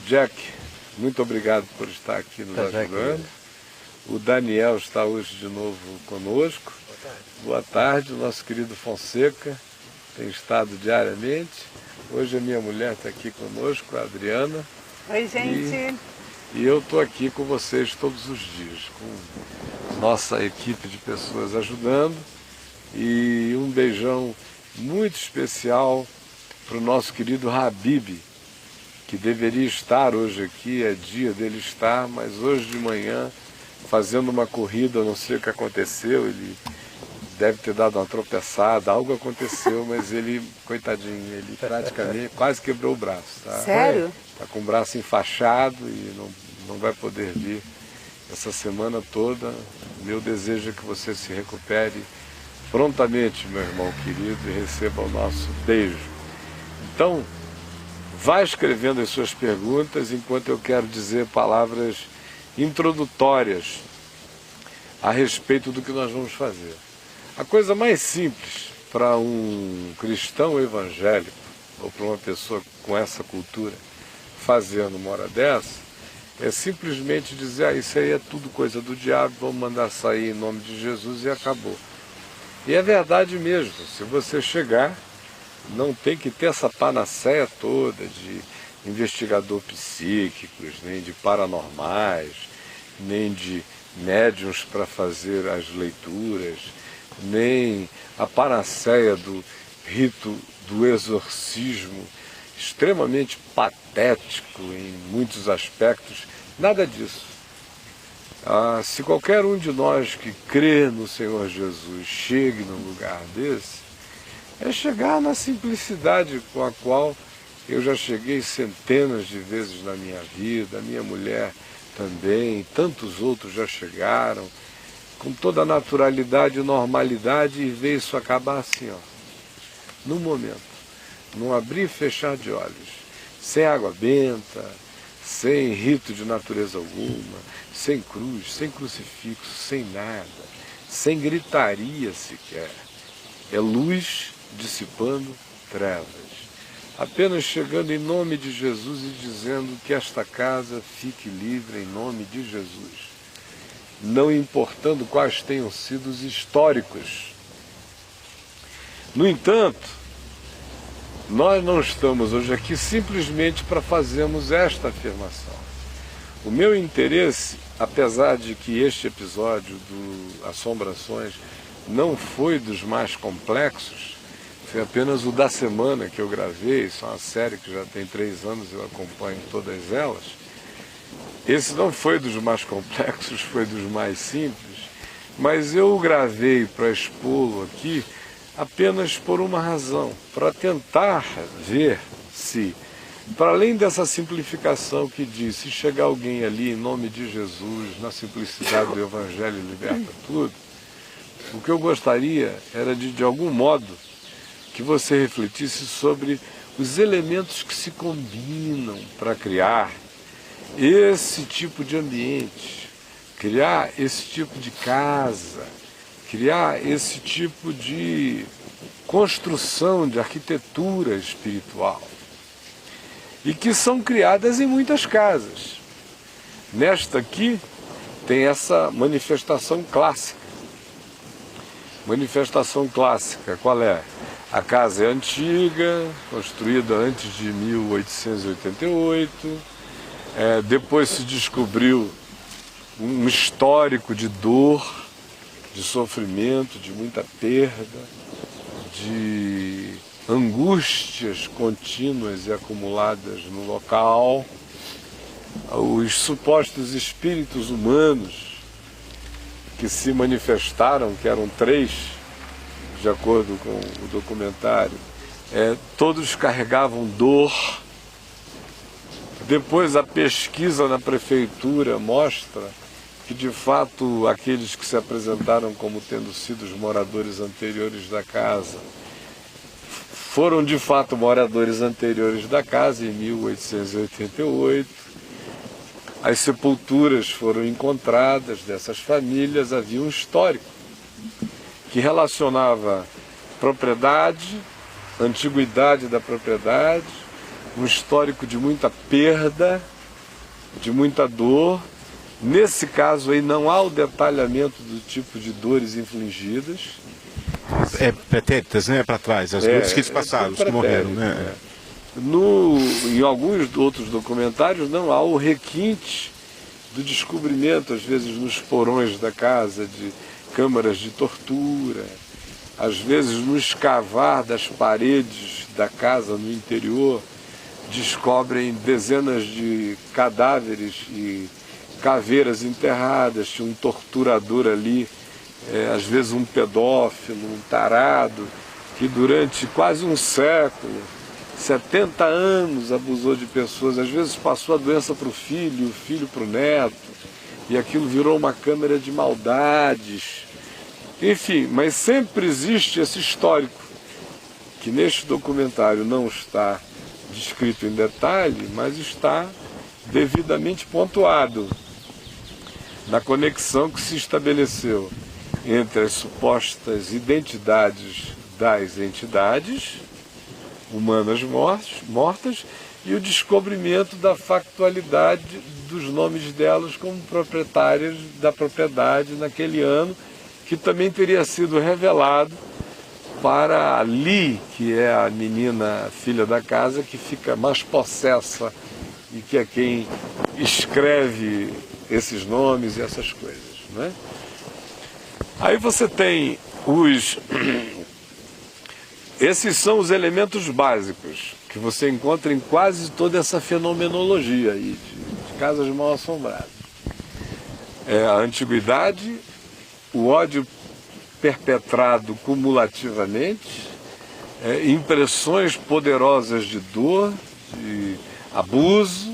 Jack, muito obrigado por estar aqui nos ajudando. O Daniel está hoje de novo conosco. Boa tarde. O nosso querido Fonseca tem estado diariamente. Hoje a minha mulher está aqui conosco, a Adriana. Oi, gente. E eu estou aqui com vocês todos os dias, com nossa equipe de pessoas ajudando. E um beijão muito especial para o nosso querido Habib, que deveria estar hoje aqui, é dia dele estar, mas hoje de manhã, fazendo uma corrida, eu não sei o que aconteceu, ele deve ter dado uma tropeçada, algo aconteceu, mas ele, coitadinho, ele praticamente quase quebrou o braço. Tá? Sério? Está com o braço enfaixado e não vai poder vir essa semana toda. Meu desejo é que você se recupere prontamente, meu irmão querido, e receba o nosso beijo. Então, vá escrevendo as suas perguntas enquanto eu quero dizer palavras introdutórias a respeito do que nós vamos fazer. A coisa mais simples para um cristão evangélico, ou para uma pessoa com essa cultura, fazer numa hora dessa, é simplesmente dizer, isso aí é tudo coisa do diabo, vamos mandar sair em nome de Jesus e acabou. E é verdade mesmo, se você chegar, não tem que ter essa panaceia toda de investigador psíquicos, nem de paranormais, nem de médiuns para fazer as leituras, nem a panaceia do rito do exorcismo, extremamente patético em muitos aspectos, nada disso. Se qualquer um de nós que crê no Senhor Jesus chegue num lugar desse, é chegar na simplicidade com a qual eu já cheguei centenas de vezes na minha vida, a minha mulher também, tantos outros já chegaram, com toda a naturalidade e normalidade, e ver isso acabar assim, ó, num momento, num abrir e fechar de olhos, sem água benta, sem rito de natureza alguma, sem cruz, sem crucifixo, sem nada, sem gritaria sequer. É luz dissipando trevas. Apenas chegando em nome de Jesus e dizendo que esta casa fique livre em nome de Jesus. Não importando quais tenham sido os históricos. No entanto, nós não estamos hoje aqui simplesmente para fazermos esta afirmação. O meu interesse, apesar de que este episódio do Assombrações não foi dos mais complexos, foi apenas o da semana que eu gravei, isso é uma série que já tem 3 anos, eu acompanho todas elas. Esse não foi dos mais complexos, foi dos mais simples, mas eu o gravei para expô-lo aqui apenas por uma razão, para tentar ver se, para além dessa simplificação que diz, se chegar alguém ali em nome de Jesus, na simplicidade do Evangelho liberta tudo, o que eu gostaria era de algum modo, que você refletisse sobre os elementos que se combinam para criar esse tipo de ambiente, criar esse tipo de casa, criar esse tipo de construção de arquitetura espiritual, e que são criadas em muitas casas. Nesta aqui tem essa manifestação clássica. Manifestação clássica, qual é? A casa é antiga, construída antes de 1888, depois se descobriu um histórico de dor, de sofrimento, de muita perda, de angústias contínuas e acumuladas no local. Os supostos espíritos humanos que se manifestaram, que eram 3, de acordo com o documentário, todos carregavam dor. Depois a pesquisa na prefeitura mostra que de fato aqueles que se apresentaram como tendo sido os moradores anteriores da casa foram de fato moradores anteriores da casa em 1888. As sepulturas foram encontradas dessas famílias, havia um histórico que relacionava propriedade, antiguidade da propriedade, um histórico de muita perda, de muita dor. Nesse caso aí não há o detalhamento do tipo de dores infligidas. Pretéritas, né? Para trás, as dores que eles passaram, os que morreram, né? Em alguns outros documentários não há o requinte do descobrimento, às vezes nos porões da casa, de câmaras de tortura, às vezes no escavar das paredes da casa no interior, descobrem dezenas de cadáveres e caveiras enterradas, tinha um torturador ali, às vezes um pedófilo, um tarado, que durante quase um século, 70 anos abusou de pessoas, às vezes passou a doença para o filho para o neto, e aquilo virou uma câmara de maldades. Enfim, mas sempre existe esse histórico, que neste documentário não está descrito em detalhe, mas está devidamente pontuado na conexão que se estabeleceu entre as supostas identidades das entidades humanas mortas e o descobrimento da factualidade dos nomes delas como proprietárias da propriedade naquele ano, que também teria sido revelado para a Lee, que é a menina filha da casa, que fica mais possessa e que é quem escreve esses nomes e essas coisas, né? Aí você tem esses são os elementos básicos que você encontra em quase toda essa fenomenologia aí de casas mal assombradas. A antiguidade, o ódio perpetrado cumulativamente, impressões poderosas de dor, de abuso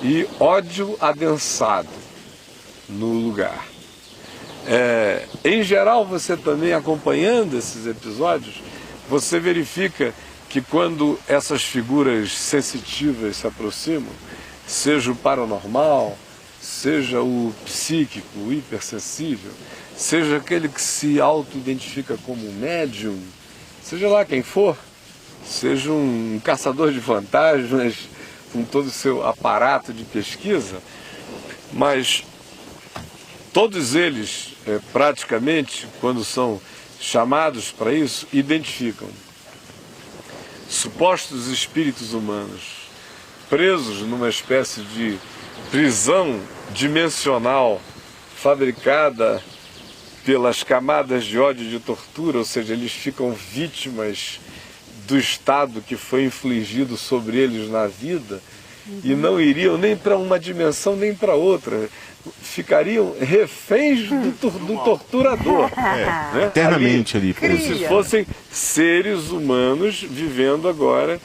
e ódio adensado no lugar. Em geral, você também acompanhando esses episódios, você verifica que quando essas figuras sensitivas se aproximam, seja o paranormal, seja o psíquico, o hipersensível, seja aquele que se auto-identifica como médium, seja lá quem for, seja um caçador de fantasmas, com todo o seu aparato de pesquisa, mas todos eles, praticamente, quando são chamados para isso, identificam supostos espíritos humanos presos numa espécie de prisão dimensional fabricada pelas camadas de ódio e de tortura, ou seja, eles ficam vítimas do estado que foi infligido sobre eles na vida, e não iriam nem para uma dimensão nem para outra, ficariam reféns do torturador, né? Eternamente ali. Como se fossem seres humanos vivendo agora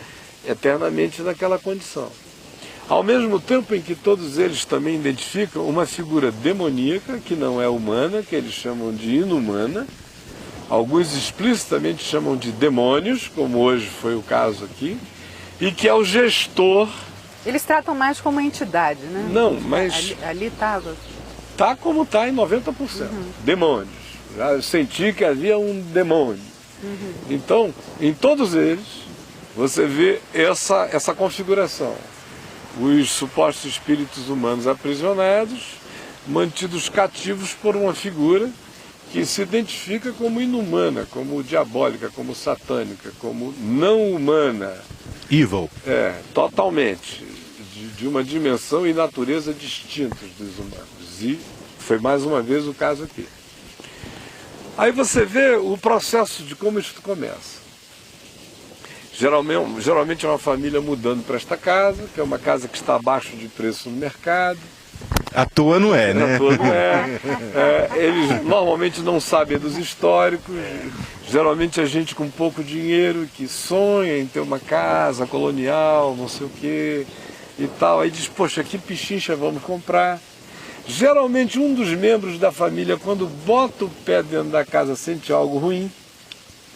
eternamente naquela condição. Ao mesmo tempo em que todos eles também identificam uma figura demoníaca, que não é humana, que eles chamam de inumana, alguns explicitamente chamam de demônios, como hoje foi o caso aqui, e que é o gestor. Eles tratam mais como entidade, né? Não, mas ali estava. Tá como está em 90%. Demônios. Já senti que havia um demônio. Então, em todos eles, você vê essa configuração. Os supostos espíritos humanos aprisionados, mantidos cativos por uma figura que se identifica como inumana, como diabólica, como satânica, como não humana. Evil. Totalmente. De uma dimensão e natureza distintas dos humanos. E foi mais uma vez o caso aqui. Aí você vê o processo de como isso começa. Geralmente é uma família mudando para esta casa, que é uma casa que está abaixo de preço no mercado. À toa não é, né? À toa não é. Eles normalmente não sabem dos históricos. Geralmente é gente com pouco dinheiro que sonha em ter uma casa colonial, não sei o quê e tal. Aí diz, poxa, que pichincha vamos comprar. Geralmente um dos membros da família, quando bota o pé dentro da casa, sente algo ruim.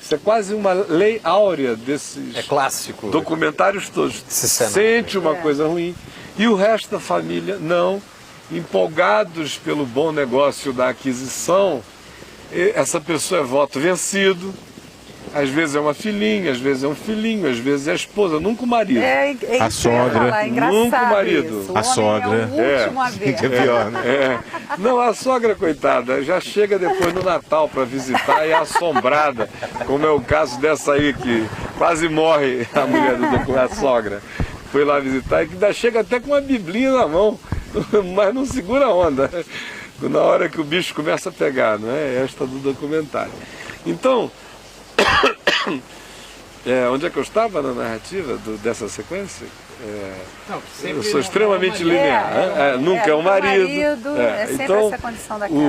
Isso é quase uma lei áurea desses clássico, documentários todos. Sente uma coisa ruim. E o resto da família não, empolgados pelo bom negócio da aquisição, essa pessoa é voto vencido, Às vezes é uma filhinha, às vezes é um filhinho, às vezes é a esposa, nunca o marido. A sogra. Nunca o marido. Isso. O A homem sogra. é o último a ver. Que é pior, né? É. Não, a sogra, coitada, já chega depois no Natal para visitar e é assombrada, como é o caso dessa aí que quase morre a mulher a sogra. Foi lá visitar e que ainda chega até com uma biblinha na mão, mas não segura a onda. Na hora que o bicho começa a pegar, não é? Esta do documentário. Então, onde é que eu estava na narrativa dessa sequência? Eu sou extremamente linear. Nunca é o marido. É sempre então, essa condição da casa.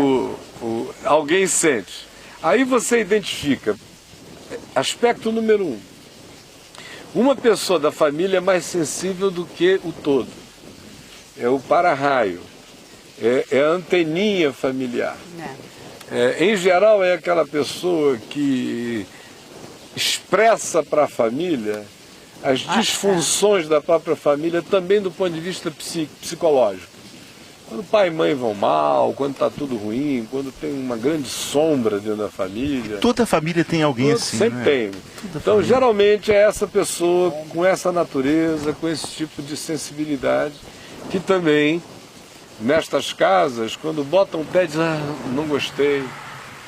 Alguém sente. Aí você identifica, aspecto número 1. Uma pessoa da família é mais sensível do que o todo. É o para-raio. É a anteninha familiar. Em geral, é aquela pessoa que expressa para a família as disfunções da própria família, também do ponto de vista psicológico. Quando pai e mãe vão mal, quando está tudo ruim, quando tem uma grande sombra dentro da família. Toda família tem alguém assim, Sempre né? tem. Então, geralmente, é essa pessoa com essa natureza, com esse tipo de sensibilidade, que também, nestas casas, quando botam o pé, diz, não gostei,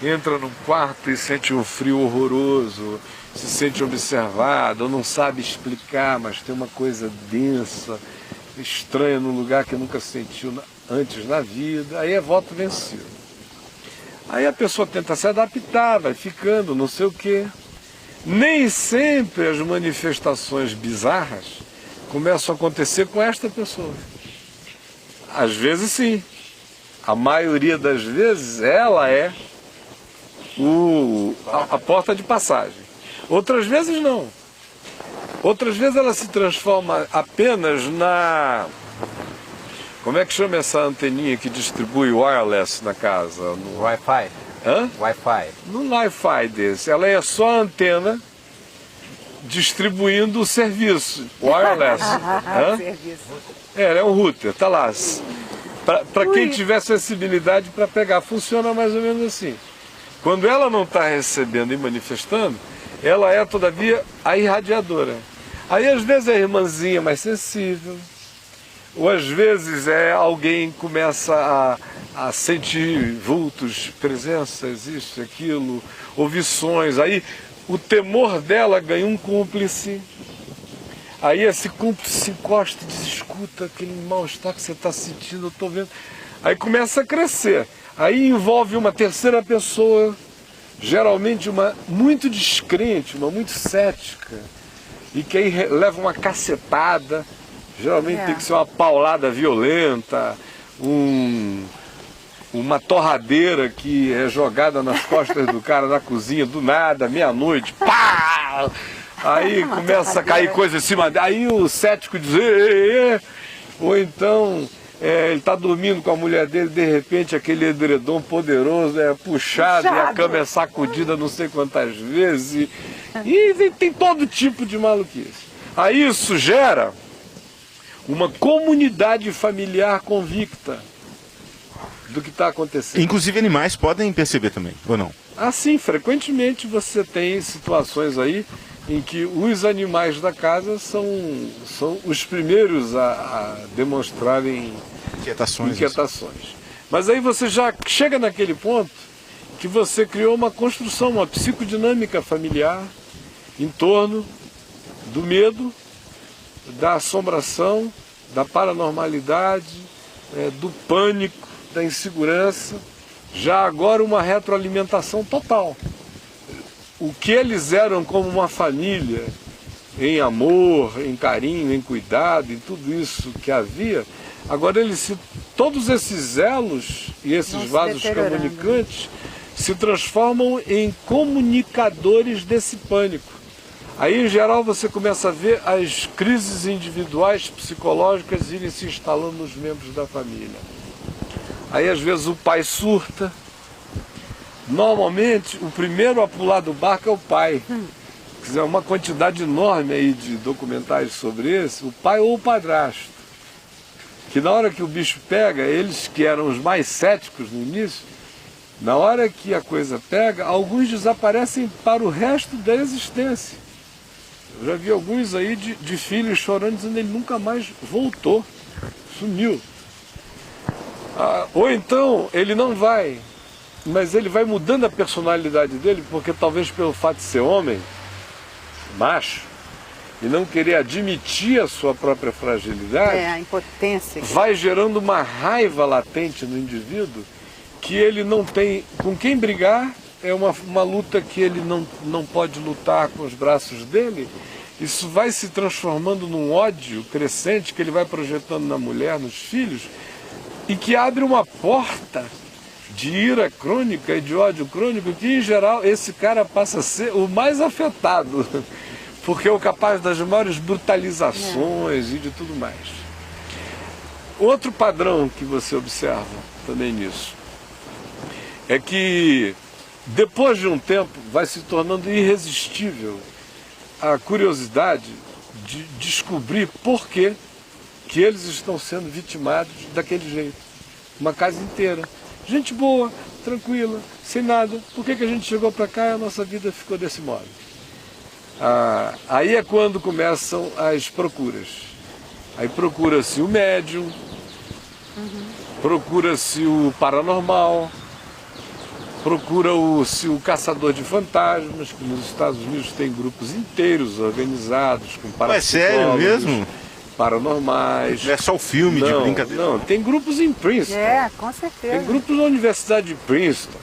entra no quarto e sente um frio horroroso, se sente observado, ou não sabe explicar, mas tem uma coisa densa, estranha num lugar que nunca sentiu antes na vida, aí é voto vencido. Aí a pessoa tenta se adaptar, vai ficando, não sei o quê. Nem sempre as manifestações bizarras começam a acontecer com esta pessoa. Às vezes sim. A maioria das vezes ela é a porta de passagem. Outras vezes não. Outras vezes ela se transforma apenas como é que chama essa anteninha que distribui wireless na casa? No Wi-Fi. Hã? Wi-Fi. No Wi-Fi desse. Ela é só a antena distribuindo o serviço wireless. Hã? Ela é um router, tá lá. Para quem tiver sensibilidade para pegar, funciona mais ou menos assim. Quando ela não está recebendo e manifestando, ela é, todavia, a irradiadora. Aí, às vezes, é a irmãzinha mais sensível, ou às vezes alguém começa a sentir vultos, presenças, isso, aquilo, ou visões. Aí, o temor dela ganha um cúmplice. Aí, esse cúmplice se encosta e diz, escuta, aquele mal-estar que você está sentindo, eu estou vendo. Aí começa a crescer. Aí envolve uma terceira pessoa, geralmente uma muito descrente, uma muito cética, e que aí leva uma cacetada, geralmente tem que ser uma paulada violenta, uma torradeira que é jogada nas costas do cara na cozinha, do nada, meia-noite, pá! Aí começa a cair coisa em cima dele, aí o cético diz, ou então... ele está dormindo com a mulher dele, de repente aquele edredom poderoso é puxado. E a cama é sacudida não sei quantas vezes. E tem todo tipo de maluquice. Aí isso gera uma comunidade familiar convicta do que está acontecendo. Inclusive animais podem perceber também, ou não? Assim, frequentemente você tem situações aí em que os animais da casa são os primeiros a demonstrarem inquietações. Mas aí você já chega naquele ponto que você criou uma construção, uma psicodinâmica familiar em torno do medo, da assombração, da paranormalidade, do pânico, da insegurança. Já agora uma retroalimentação total. O que eles eram como uma família, em amor, em carinho, em cuidado, em tudo isso que havia, agora todos esses elos e esses vasos comunicantes se transformam em comunicadores desse pânico. Aí, em geral, você começa a ver as crises individuais psicológicas irem se instalando nos membros da família. Aí, às vezes, o pai surta. Normalmente, o primeiro a pular do barco é o pai. Quer dizer, uma quantidade enorme aí de documentários sobre isso, o pai ou o padrasto. Que na hora que o bicho pega, eles que eram os mais céticos no início, Na hora que a coisa pega, alguns desaparecem para o resto da existência. Eu já vi alguns aí de filhos chorando, dizendo que ele nunca mais voltou, sumiu. Ou então ele não vai, mas ele vai mudando a personalidade dele, porque talvez pelo fato de ser homem, macho, e não querer admitir a sua própria fragilidade, a impotência. vai gerando uma raiva latente no indivíduo que ele não tem com quem brigar, é uma luta que ele não pode lutar com os braços dele. Isso vai se transformando num ódio crescente que ele vai projetando na mulher, nos filhos, e que abre uma porta de ira crônica e de ódio crônico que, em geral, esse cara passa a ser o mais afetado, porque é o capaz das maiores brutalizações e de tudo mais. Outro padrão que você observa também nisso é que, depois de um tempo, vai se tornando irresistível a curiosidade de descobrir por que eles estão sendo vitimados daquele jeito. Uma casa inteira. Gente boa, tranquila, sem nada. Por que a gente chegou para cá e a nossa vida ficou desse modo? Aí é quando começam as procuras. Aí procura-se o médium, procura-se o paranormal, procura-se o caçador de fantasmas, que nos Estados Unidos tem grupos inteiros organizados com parapsicólogos. É sério mesmo? Paranormais. Não é só o filme de brincadeira? Não, tem grupos em Princeton. Com certeza. Tem grupos na Universidade de Princeton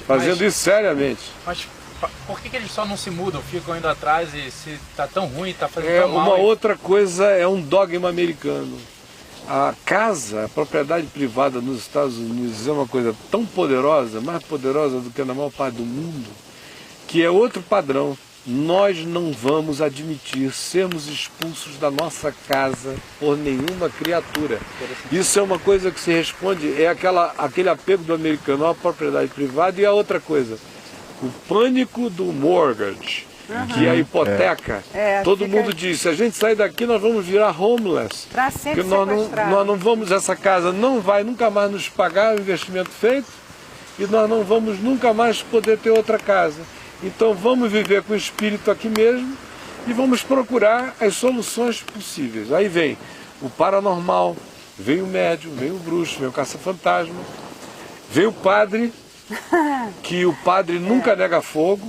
fazendo isso seriamente. Mas por que eles só não se mudam, ficam indo atrás e se tá tão ruim, tá fazendo tão mal? Uma outra coisa é um dogma americano. A casa, a propriedade privada nos Estados Unidos é uma coisa tão poderosa, mais poderosa do que na maior parte do mundo, que é outro padrão. Nós não vamos admitir sermos expulsos da nossa casa por nenhuma criatura. Isso é uma coisa que se responde, é aquele apego do americano à propriedade privada. E a outra coisa, o pânico do mortgage, que é a hipoteca. Todo mundo diz, se a gente sair daqui nós vamos virar homeless. Para sempre porque nós não vamos, essa casa não vai nunca mais nos pagar o investimento feito e nós não vamos nunca mais poder ter outra casa. Então vamos viver com o espírito aqui mesmo e vamos procurar as soluções possíveis. Aí vem o paranormal, vem o médium, vem o bruxo, vem o caça-fantasma, vem o padre, que o padre nunca nega fogo.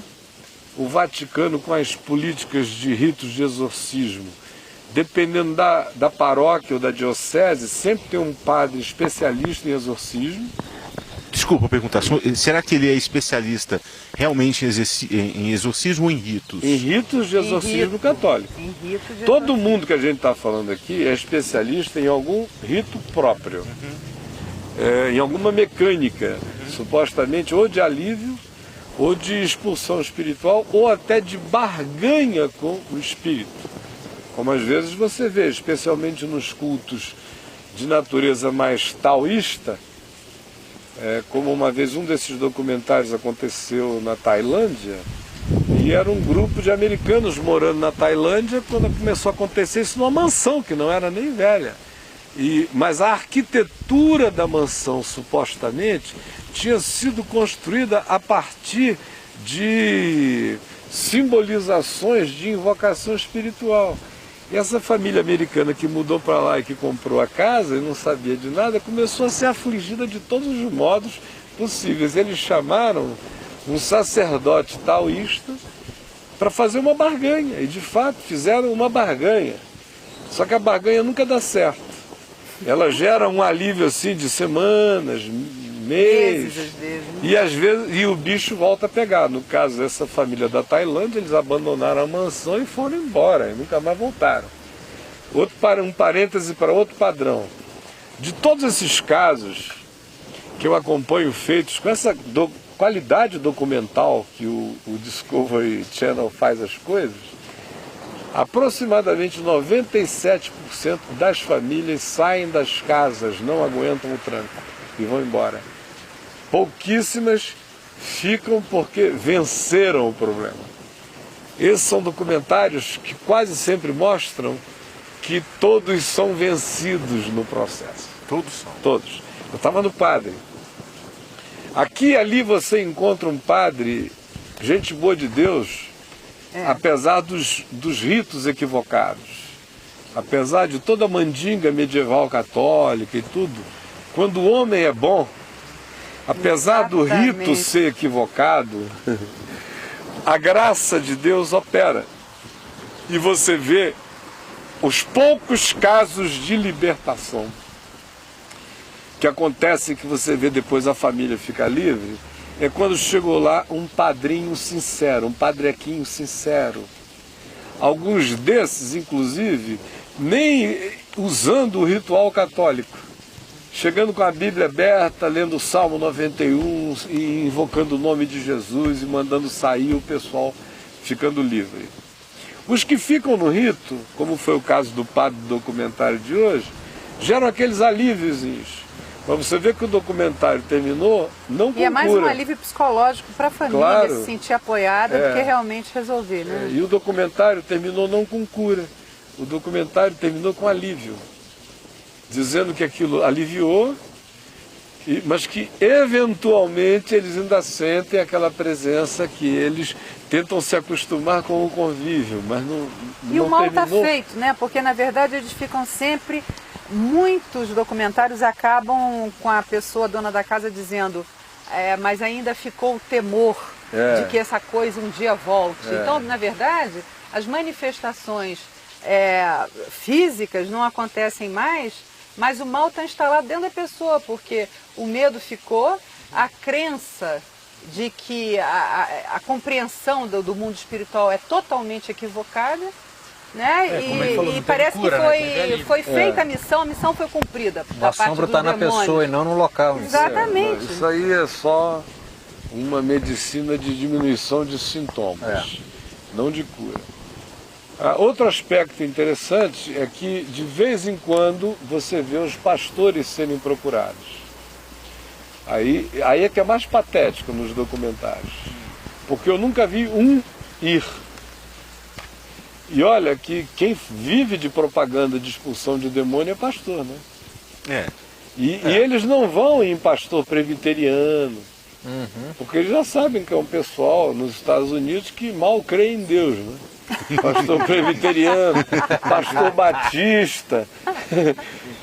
O Vaticano, com as políticas de ritos de exorcismo, dependendo da paróquia ou da diocese, sempre tem um padre especialista em exorcismo. Desculpa perguntar, será que ele é especialista realmente em exorcismo ou em ritos? Em ritos de exorcismo católico. Todo mundo que a gente está falando aqui é especialista em algum rito próprio, em alguma mecânica, supostamente ou de alívio, ou de expulsão espiritual, ou até de barganha com o espírito. Como às vezes você vê, especialmente nos cultos de natureza mais taoísta, como uma vez um desses documentários aconteceu na Tailândia, e era um grupo de americanos morando na Tailândia quando começou a acontecer isso numa mansão, que não era nem velha. Mas a arquitetura da mansão, supostamente, tinha sido construída a partir de simbolizações de invocação espiritual. E essa família americana que mudou para lá e que comprou a casa e não sabia de nada, começou a ser afligida de todos os modos possíveis. Eles chamaram um sacerdote taoísta para fazer uma barganha, e de fato fizeram uma barganha. Só que a barganha nunca dá certo. Ela gera um alívio assim de semanas, meses, e às vezes o bicho volta a pegar. No caso dessa família da Tailândia, eles abandonaram a mansão e foram embora, e nunca mais voltaram. Um parêntese para outro padrão. De todos esses casos que eu acompanho feitos com essa qualidade documental que o Discovery Channel faz as coisas, aproximadamente 97% das famílias saem das casas, não aguentam o tranco e vão embora. Pouquíssimas ficam porque venceram o problema. Esses são documentários que quase sempre mostram que todos são vencidos no processo. Todos são? Todos. Eu estava no padre. Aqui e ali você encontra um padre, gente boa de Deus, apesar dos ritos equivocados, apesar de toda a mandinga medieval católica e tudo, quando o homem é bom, apesar do rito ser equivocado, a graça de Deus opera. E você vê os poucos casos de libertação que acontecem, que você vê depois a família fica livre, é quando chegou lá um padrinho sincero, um padrequinho sincero. Alguns desses, inclusive, nem usando o ritual católico, chegando com a Bíblia aberta, lendo o Salmo 91 e invocando o nome de Jesus e mandando sair o pessoal ficando livre. Os que ficam no rito, como foi o caso do padre do documentário de hoje, geram aqueles alíviozinhos. Mas você vê que o documentário terminou não com cura. E é mais um alívio psicológico para a família, Claro. se sentir apoiada do que realmente resolver, né? E o documentário terminou não com cura. O documentário terminou com alívio. Dizendo que aquilo aliviou, mas que eventualmente eles ainda sentem aquela presença que eles tentam se acostumar com o convívio, mas não E o mal está terminou. feito, né? Porque na verdade eles ficam sempre... Muitos documentários acabam com a pessoa, dona da casa, dizendo mas ainda ficou o temor de que essa coisa um dia volte. Então, na verdade, as manifestações físicas não acontecem mais, mas o mal está instalado dentro da pessoa, porque o medo ficou, a crença de que a compreensão do mundo espiritual é totalmente equivocada, né? E parece cura, que foi feita a missão foi cumprida. O assombro está na pessoa e não no local. Exatamente. Isso aí é só uma medicina de diminuição de sintomas, não de cura. Outro aspecto interessante é que de vez em quando você vê os pastores serem procurados. Aí é que é mais patético nos documentários, porque eu nunca vi um ir. E olha que quem vive de propaganda de expulsão de demônio é pastor, né? E eles não vão em pastor presbiteriano, porque eles já sabem que é um pessoal nos Estados Unidos que mal crê em Deus, né? Pastor presbiteriano, pastor batista,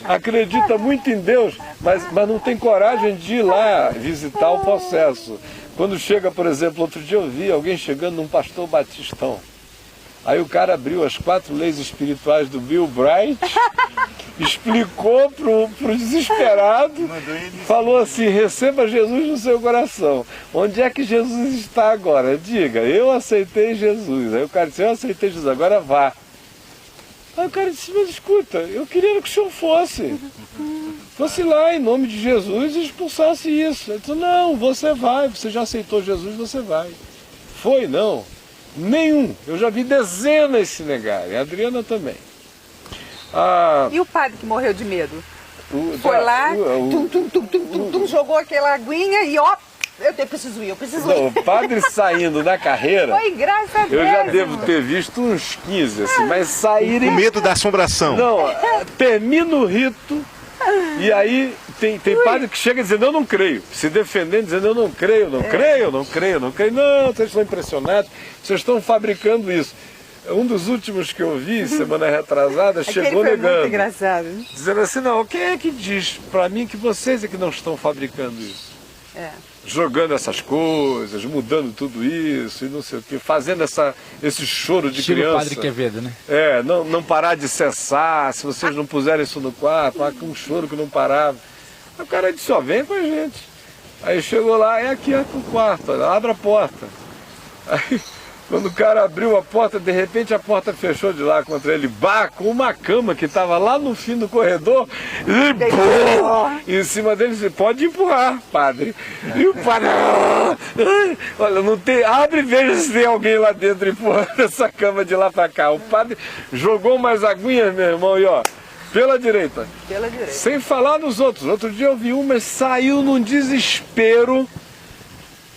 acredita muito em Deus, mas não tem coragem de ir lá visitar o processo. Quando chega, por exemplo, outro dia eu vi alguém chegando num pastor batistão. Aí o cara abriu as 4 leis espirituais do Bill Bright, explicou pro desesperado, falou assim: receba Jesus no seu coração. Onde é que Jesus está agora? Diga, eu aceitei Jesus. Aí o cara disse: eu aceitei Jesus, agora vá. Aí o cara disse: mas escuta, eu queria que o senhor fosse lá em nome de Jesus e expulsasse isso. Ele disse: não, você vai, você já aceitou Jesus, você vai. Foi, não. Nenhum. Eu já vi dezenas se negarem. A Adriana também. E o padre que morreu de medo? Foi lá, jogou aquela aguinha e eu preciso ir. Não, o padre saindo da carreira, foi graças a Deus. eu já devo ter visto uns 15, assim, mas saírem... Com medo da assombração. Não, termina o rito e aí tem padre que chega dizendo: eu não creio, se defendendo, dizendo: eu não creio, não creio. Não, vocês estão impressionados, vocês estão fabricando isso. Um dos últimos que eu vi, semana retrasada, chegou negando. Muito engraçado. Dizendo assim: não, quem é que diz para mim que vocês é que não estão fabricando isso? Jogando essas coisas, mudando tudo isso e não sei o quê, fazendo esse choro de Estilo criança. Padre Quevedo, né? Não parar de cessar, se vocês não puserem isso no quarto, com um choro que não parava. Aí o cara disse: vem com a gente. Aí chegou lá: aqui é o quarto, olha, abre a porta. Aí quando o cara abriu a porta, de repente a porta fechou de lá contra ele, com uma cama que estava lá no fim do corredor, e em cima dele disse: pode empurrar, padre. E o padre: olha, não tem, abre e veja se tem alguém lá dentro empurrando essa cama de lá para cá. O padre jogou mais aguinhas, meu irmão, e pela direita. Sem falar nos outros. Outro dia eu vi uma, saiu num desespero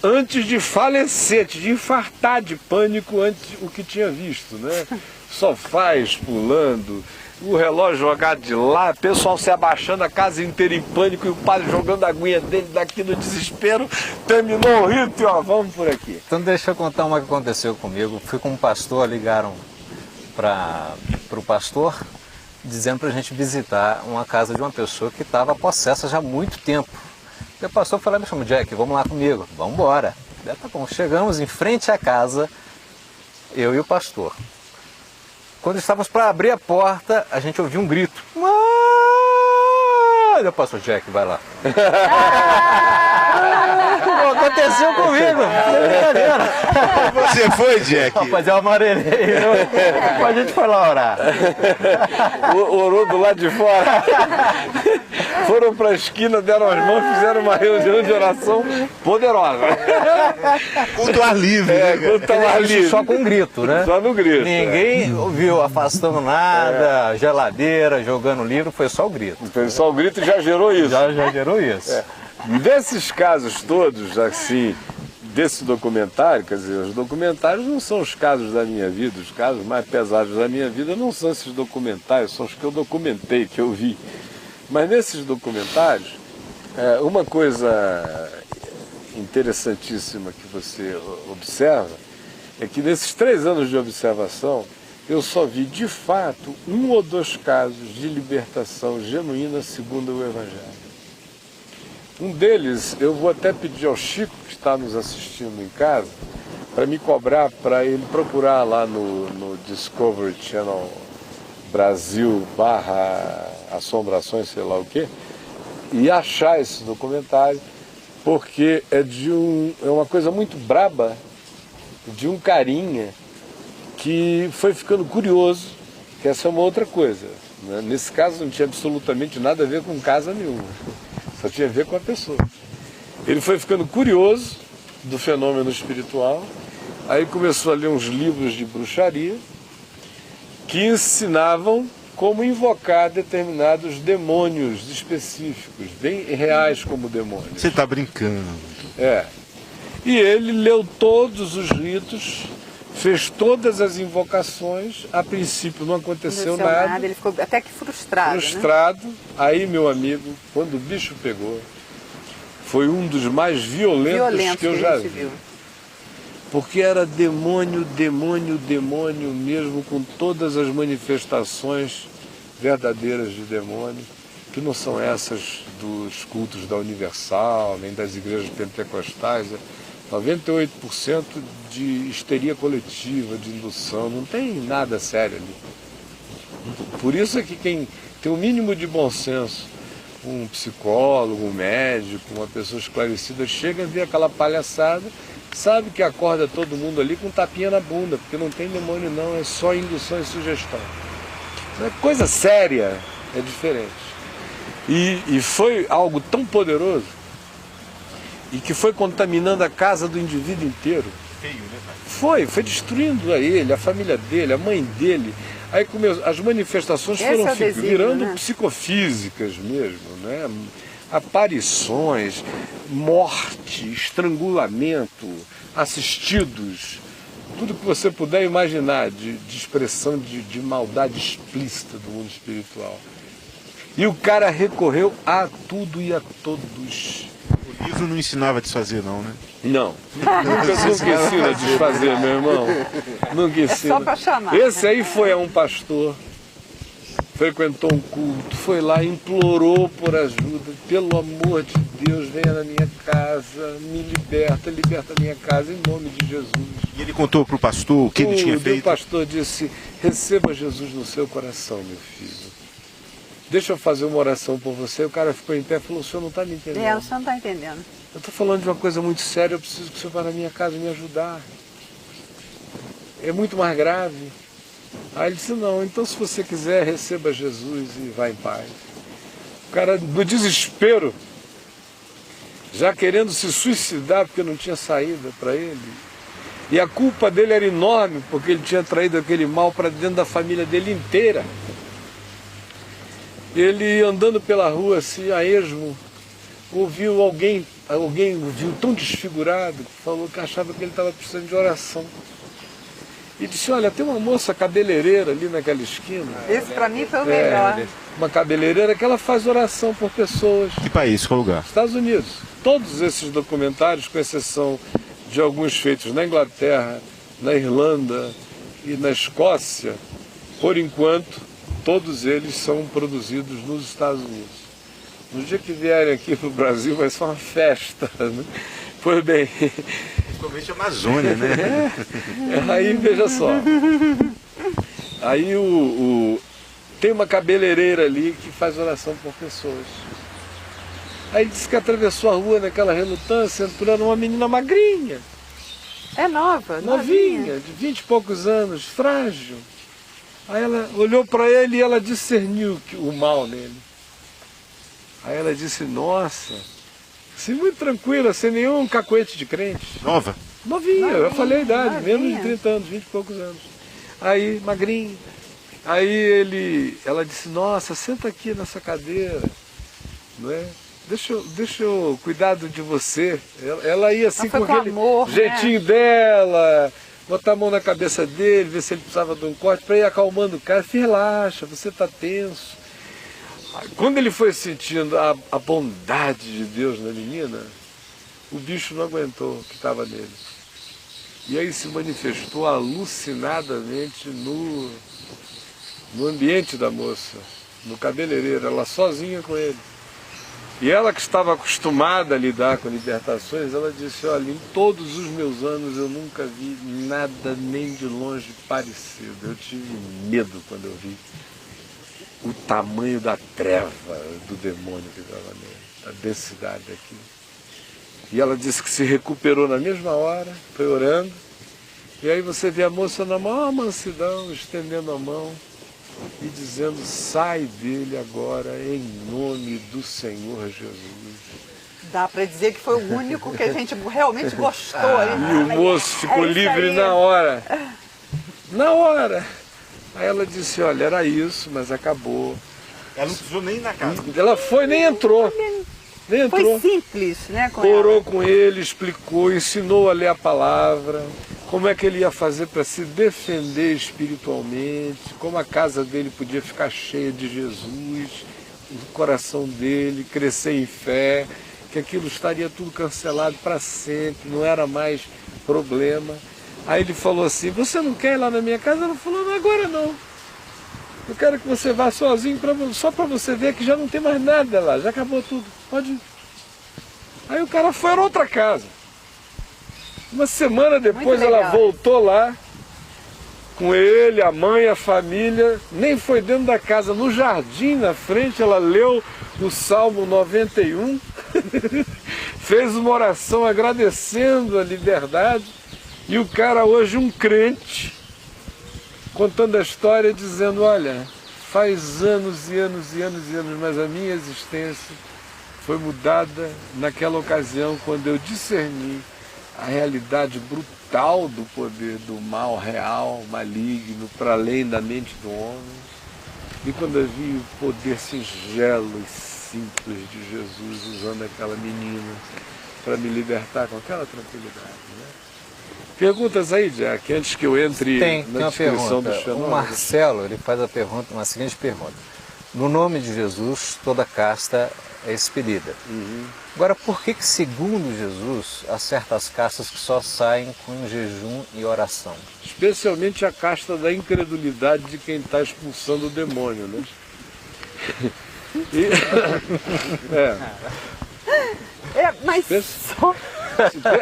antes de falecer, antes de infartar de pânico antes o que tinha visto, né? Sofás pulando, o relógio jogado de lá, o pessoal se abaixando, a casa inteira em pânico e o padre jogando a aguinha dele daqui no desespero. Terminou o rito e ó, vamos por aqui. Então deixa eu contar uma que aconteceu comigo. Fui com um pastor, ligaram para o pastor dizendo para a gente visitar uma casa de uma pessoa que estava possessa já há muito tempo. E o pastor falou, me chama Jack, vamos lá comigo, vamos embora. Tá bom, chegamos em frente à casa, eu e o pastor. Quando estávamos para abrir a porta, a gente ouviu um grito. Olha o pastor Jack, vai lá. Aconteceu comigo, não é brincadeira. Você foi, Jack? Rapaz, eu amarelei. A gente foi lá orar. Orou do lado de fora. Foram para a esquina, deram as mãos, fizeram uma reunião de oração poderosa. Culto ao ar livre. Culto ao ar livre. Só com um grito, né? Só no grito. Ninguém ouviu afastando nada, geladeira, jogando livro, foi só o grito. Foi só o grito e já gerou isso. Já gerou isso. Desses casos todos, assim, desse documentário, quer dizer, os documentários não são os casos da minha vida, os casos mais pesados da minha vida não são esses documentários, são os que eu documentei, que eu vi. Mas nesses documentários, uma coisa interessantíssima que você observa é que nesses 3 anos de observação, eu só vi de fato 1 ou 2 casos de libertação genuína segundo o Evangelho. Um deles, eu vou até pedir ao Chico, que está nos assistindo em casa, para me cobrar, para ele procurar lá no Discovery Channel Brasil /Assombrações, sei lá o quê, e achar esse documentário, porque é uma coisa muito braba, de um carinha que foi ficando curioso, que essa é uma outra coisa, né? Nesse caso não tinha absolutamente nada a ver com casa nenhuma. Só tinha a ver com a pessoa. Ele foi ficando curioso do fenômeno espiritual, aí começou a ler uns livros de bruxaria que ensinavam como invocar determinados demônios específicos, bem reais como demônios. Você está brincando. E ele leu todos os ritos, fez todas as invocações, a princípio não aconteceu nada. Ele ficou até que frustrado. Né? Aí, meu amigo, quando o bicho pegou, foi um dos mais violentos que eu já vi. Porque era demônio mesmo, com todas as manifestações verdadeiras de demônio, que não são essas dos cultos da Universal, nem das igrejas pentecostais. 98% de histeria coletiva, de indução, não tem nada sério ali. Por isso é que quem tem o mínimo de bom senso, um psicólogo, um médico, uma pessoa esclarecida, chega a ver aquela palhaçada, sabe que acorda todo mundo ali com um tapinha na bunda, porque não tem demônio não, é só indução e sugestão. Coisa séria é diferente. E foi algo tão poderoso, e que foi contaminando a casa do indivíduo inteiro. Feio, né? Foi destruindo a ele, a família dele, a mãe dele. Aí as manifestações foram virando psicofísicas mesmo, né? Aparições, morte, estrangulamento, assistidos, tudo que você puder imaginar de expressão de maldade explícita do mundo espiritual. E o cara recorreu a tudo e a todos. O livro não ensinava a desfazer não, né? Não. Nunca ensina a desfazer, meu irmão. Nunca ensina. É só para chamar. Esse aí foi a um pastor, frequentou um culto, foi lá, implorou por ajuda. Pelo amor de Deus, venha na minha casa, me liberta a minha casa, em nome de Jesus. E ele contou para o pastor o que ele tinha feito? O pastor disse, receba Jesus no seu coração, meu filho. Deixa eu fazer uma oração por você. O cara ficou em pé e falou, o senhor não está me entendendo. O senhor não está entendendo. Eu estou falando de uma coisa muito séria, eu preciso que o senhor vá na minha casa me ajudar. É muito mais grave. Aí ele disse, não, então se você quiser, receba Jesus e vá em paz. O cara, no desespero, já querendo se suicidar porque não tinha saída para ele. E a culpa dele era enorme, porque ele tinha traído aquele mal para dentro da família dele inteira. Ele andando pela rua assim, a esmo, ouviu alguém o viu tão desfigurado, que falou que achava que ele estava precisando de oração. e disse, olha, tem uma moça cabeleireira ali naquela esquina. Esse para mim foi o melhor. Uma cabeleireira que ela faz oração por pessoas. Que país, qual lugar? Estados Unidos. Todos esses documentários, com exceção de alguns feitos na Inglaterra, na Irlanda e na Escócia, por enquanto, todos eles são produzidos nos Estados Unidos. No dia que vierem aqui para o Brasil vai ser uma festa, né? Pois bem. Principalmente a Amazônia, né? Aí veja só. Aí tem uma cabeleireira ali que faz oração por pessoas. Aí disse que atravessou a rua naquela relutância, entrando uma menina magrinha. É nova, Novinha, de 20 e poucos anos, frágil. Aí ela olhou para ele e ela discerniu o mal nele. Aí ela disse, nossa, assim, muito tranquila, sem nenhum cacuete de crente. Nova? Novinha, eu falei a idade, novinha. menos de 30 anos, 20 e poucos anos. Aí, magrinha. Aí ela disse, nossa, senta aqui nessa cadeira, não é? Deixa eu cuidar de você. Ela ia assim com aquele amor, jeitinho dela, botar a mão na cabeça dele, ver se ele precisava de um corte, para ir acalmando o cara. Relaxa, você está tenso. Quando ele foi sentindo a bondade de Deus na menina, o bicho não aguentou o que estava nele. E aí se manifestou alucinadamente no ambiente da moça, no cabeleireiro, ela sozinha com ele. E ela que estava acostumada a lidar com libertações, ela disse, olha, em todos os meus anos eu nunca vi nada nem de longe parecido. Eu tive medo quando eu vi o tamanho da treva do demônio que estava nele, a densidade daquilo. E ela disse que se recuperou na mesma hora, foi orando, e aí você vê a moça na maior mansidão, estendendo a mão e dizendo, sai dele agora em nome do Senhor Jesus. Dá para dizer que foi o único que a gente realmente gostou. E o moço ficou livre na hora. Na hora. Aí ela disse, olha, era isso, mas acabou. Ela não precisou nem ir na casa. Ela foi, nem entrou. Nem entrou. Foi simples, né? Orou com ele, explicou, ensinou a ler a palavra, como é que ele ia fazer para se defender espiritualmente, como a casa dele podia ficar cheia de Jesus, o coração dele crescer em fé, que aquilo estaria tudo cancelado para sempre, não era mais problema. Aí ele falou assim, você não quer ir lá na minha casa? Ela falou, não, agora não. Eu quero que você vá sozinho, só para você ver que já não tem mais nada lá, já acabou tudo, pode ir. Aí o cara foi a outra casa. Uma semana depois ela voltou lá, com ele, a mãe, a família, nem foi dentro da casa, no jardim, na frente, ela leu o Salmo 91, fez uma oração agradecendo a liberdade, e o cara hoje um crente, contando a história, dizendo, olha, faz anos e anos e anos e anos, mas a minha existência foi mudada naquela ocasião, quando eu discerni a realidade brutal do poder do mal real, maligno, para além da mente do homem. E quando eu vi o poder singelo e simples de Jesus usando aquela menina para me libertar com aquela tranquilidade. Né? Perguntas aí, Jack, antes que eu entre na descrição do fenômeno. O Marcelo ele faz a pergunta, uma seguinte pergunta. No nome de Jesus, toda casta é expelida. Agora, por que segundo Jesus, há certas castas que só saem com jejum e oração? Especialmente a casta da incredulidade de quem está expulsando o demônio, né? Mas só...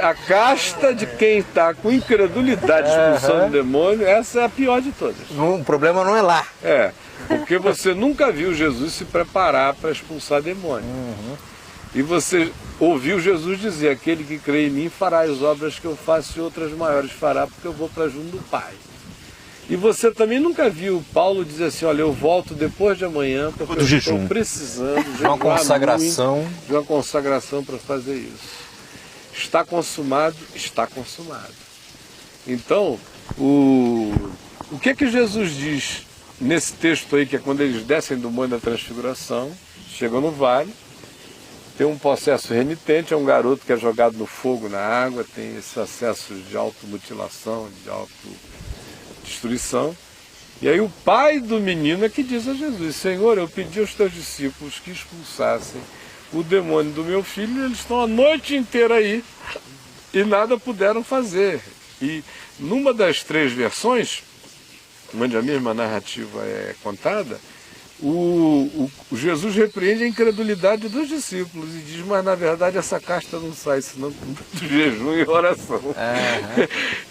A casta de quem está com incredulidade expulsando o demônio, essa é a pior de todas. O problema não é lá. Porque você nunca viu Jesus se preparar para expulsar demônio. E você ouviu Jesus dizer, aquele que crê em mim fará as obras que eu faço e outras maiores fará, porque eu vou para junto do Pai. E você também nunca viu Paulo dizer assim, olha, eu volto depois de amanhã, porque eu estou precisando de uma consagração. De uma consagração para fazer isso. Está consumado, está consumado. Então, o que Jesus diz nesse texto aí, que é quando eles descem do Monte da Transfiguração, chegam no vale, tem um processo renitente, é um garoto que é jogado no fogo, na água, tem esse acesso de automutilação, de destruição. E aí o pai do menino é que diz a Jesus: Senhor, eu pedi aos teus discípulos que expulsassem o demônio do meu filho, e eles estão a noite inteira aí e nada puderam fazer. E numa das 3 versões, onde a mesma narrativa é contada, o Jesus repreende a incredulidade dos discípulos e diz: mas na verdade essa casta não sai senão do jejum e oração.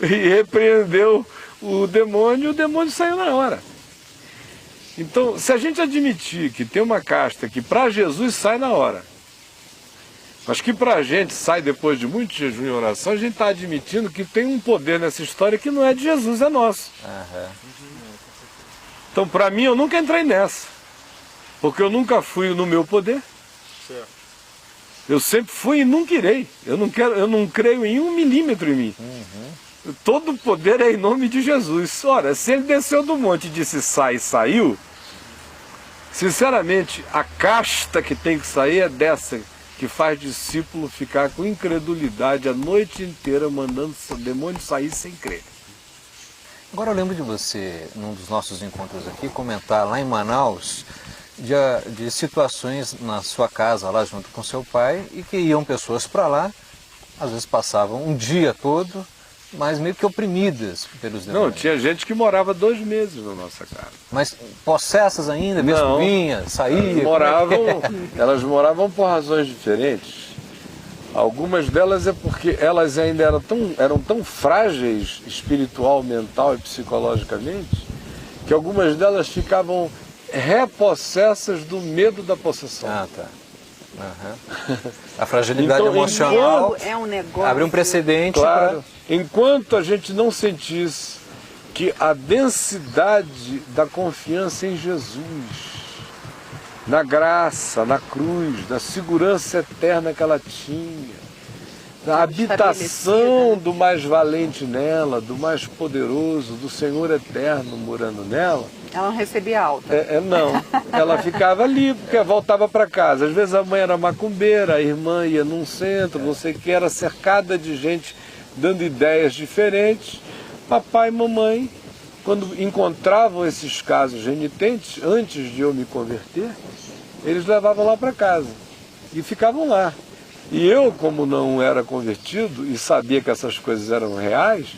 E repreendeu o demônio saiu na hora. Então, se a gente admitir que tem uma casta que para Jesus sai na hora, mas que para a gente sai depois de muito jejum e oração, a gente está admitindo que tem um poder nessa história que não é de Jesus, é nosso. Então, para mim, eu nunca entrei nessa, porque eu nunca fui no meu poder. Eu sempre fui e nunca irei. Eu não creio em 1 milímetro em mim. Todo o poder é em nome de Jesus. Ora, se ele desceu do monte e disse sai e saiu, sinceramente, a casta que tem que sair é dessa, que faz discípulo ficar com incredulidade a noite inteira, mandando o demônio sair sem crer. Agora eu lembro de você, num dos nossos encontros aqui, comentar lá em Manaus de situações na sua casa, lá junto com seu pai, e que iam pessoas para lá, às vezes passavam um dia todo, mas meio que oprimidas pelos demônios. Não, tinha gente que morava 2 meses na nossa casa. Mas possessas ainda, vez que vinha, saía? Elas moravam por razões diferentes. Algumas delas é porque elas ainda eram tão frágeis espiritual, mental e psicologicamente, que algumas delas ficavam repossessas do medo da possessão. Ah, tá. A fragilidade emocional é um negócio, abre um precedente. Claro, enquanto a gente não sentisse que a densidade da confiança em Jesus, na graça, na cruz, na segurança eterna que ela tinha, na habitação do mais valente nela, do mais poderoso, do Senhor eterno morando nela, ela não recebia alta. Não, ela ficava ali, porque voltava para casa. Às vezes a mãe era macumbeira, a irmã ia num centro, não sei o que, era cercada de gente dando ideias diferentes. Papai e mamãe, quando encontravam esses casos renitentes, antes de eu me converter, eles levavam lá para casa e ficavam lá. E eu, como não era convertido e sabia que essas coisas eram reais,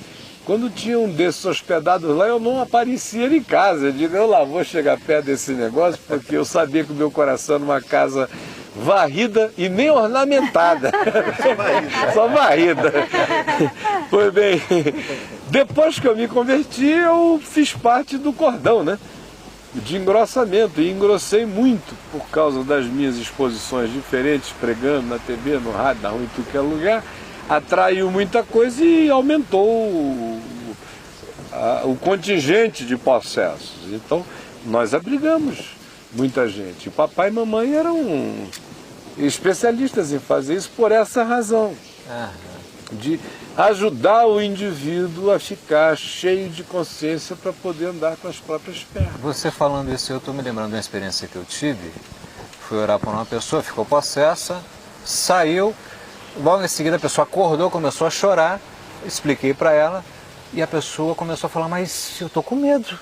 quando tinha um desses hospedados lá, eu não aparecia em casa. Eu digo, eu lá vou chegar perto desse negócio, porque eu sabia que o meu coração era uma casa varrida e nem ornamentada. Só varrida. Pois bem, depois que eu me converti, eu fiz parte do cordão, né? De engrossamento, e engrossei muito por causa das minhas exposições diferentes, pregando na TV, no rádio, na rua, em tudo que é lugar. Atraiu muita coisa e aumentou o contingente de possessos. Então, nós abrigamos muita gente. Papai e mamãe eram especialistas em fazer isso por essa razão, de ajudar o indivíduo a ficar cheio de consciência para poder andar com as próprias pernas. Você falando isso, eu estou me lembrando de uma experiência que eu tive. Fui orar por uma pessoa, ficou possessa, saiu. Logo em seguida a pessoa acordou, começou a chorar, expliquei para ela e a pessoa começou a falar, mas eu estou com medo,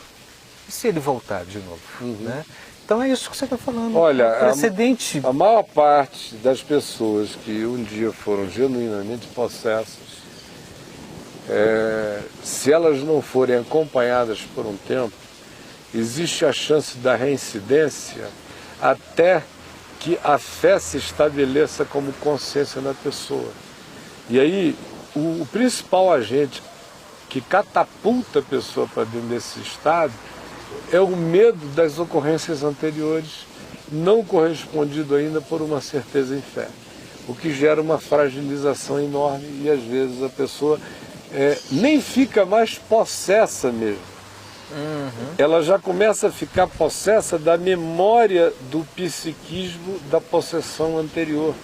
e se ele voltar de novo? Né? Então é isso que você está falando. Olha, precedente. A maior parte das pessoas que um dia foram genuinamente possessas, se elas não forem acompanhadas por um tempo, existe a chance da reincidência até que a fé se estabeleça como consciência na pessoa. E aí, o principal agente que catapulta a pessoa para dentro desse estado é o medo das ocorrências anteriores, não correspondido ainda por uma certeza em fé, o que gera uma fragilização enorme e às vezes a pessoa nem fica mais possessa mesmo. Ela já começa a ficar possessa da memória do psiquismo da possessão anterior.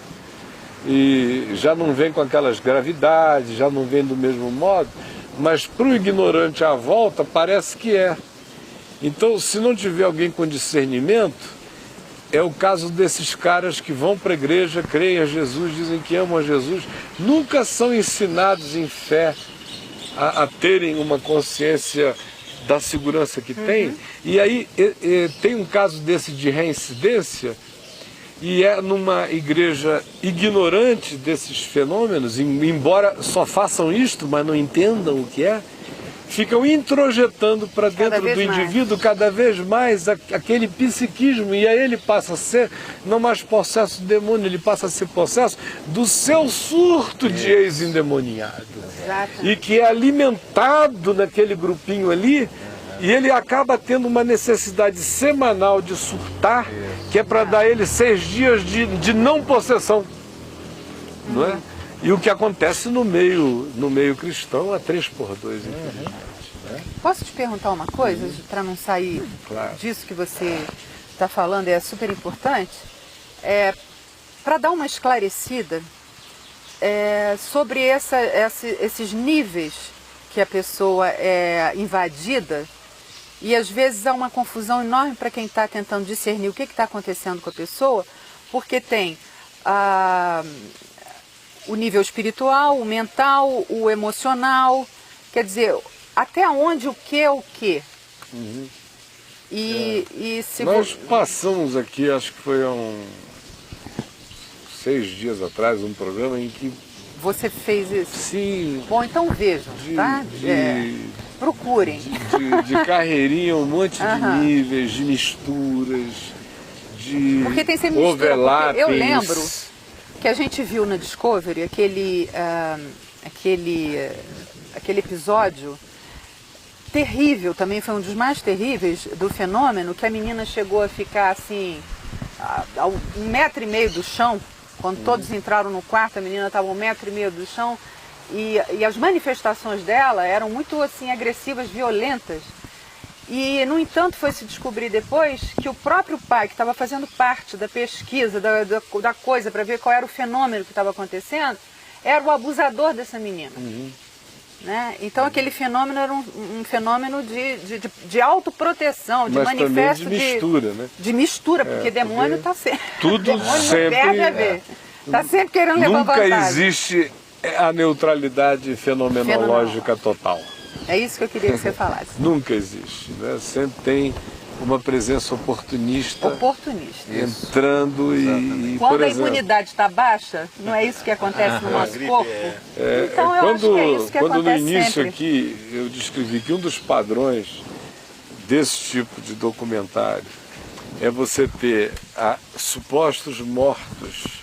E já não vem com aquelas gravidades, já não vem do mesmo modo, mas para o ignorante à volta parece que é. Então, se não tiver alguém com discernimento, é o caso desses caras que vão para a igreja, creem a Jesus, dizem que amam a Jesus, nunca são ensinados em fé a terem uma consciência da segurança que tem. E aí tem um caso desse de reincidência, e é numa igreja ignorante desses fenômenos, embora só façam isto, mas não entendam o que é, ficam introjetando para dentro do indivíduo cada vez mais aquele psiquismo, e aí ele passa a ser não mais possesso do demônio, ele passa a ser possesso do seu surto de ex-endemoniado. E que é alimentado naquele grupinho ali, e ele acaba tendo uma necessidade semanal de surtar, que é para dar ele 6 dias de não possessão. Não é? E o que acontece no meio cristão a 3x2, infelizmente. Né? Posso te perguntar uma coisa, para não sair disso que você está falando, é super importante? Para dar uma esclarecida sobre esses níveis que a pessoa é invadida, e às vezes há uma confusão enorme para quem está tentando discernir o que está acontecendo com a pessoa, porque tem o nível espiritual, o mental, o emocional, quer dizer, até onde o que é o que. E se nós passamos aqui, acho que foi há 6 dias atrás, um programa em que... Você fez isso? Sim. Bom, então vejam, tá? Procurem. De carreirinha, um monte de níveis, de misturas, de porque tem sempre mistura, porque eu lembro que a gente viu na Discovery aquele episódio terrível, também foi um dos mais terríveis do fenômeno, que a menina chegou a ficar assim, a 1,5 metro do chão, quando todos entraram no quarto, a menina estava a 1,5 metro do chão, e as manifestações dela eram muito assim, agressivas, violentas. E, no entanto, foi se descobrir depois que o próprio pai, que estava fazendo parte da pesquisa, da coisa, para ver qual era o fenômeno que estava acontecendo, era o abusador dessa menina. Né? Então, aquele fenômeno era um fenômeno de autoproteção, de manifesto de mistura, né? De mistura, porque demônio está sempre... Tudo demônio sempre... não perde a ver. Está sempre querendo levar vantagem. Nunca existe a neutralidade fenomenológica total. É isso que eu queria que você falasse. Nunca existe, né? Sempre tem uma presença oportunista. Entrando e quando por exemplo, a imunidade está baixa, não é isso que acontece no nosso corpo? Então eu acho que é isso que quando no acontece início sempre. aqui eu descrevi que um dos padrões desse tipo de documentário é você ter supostos mortos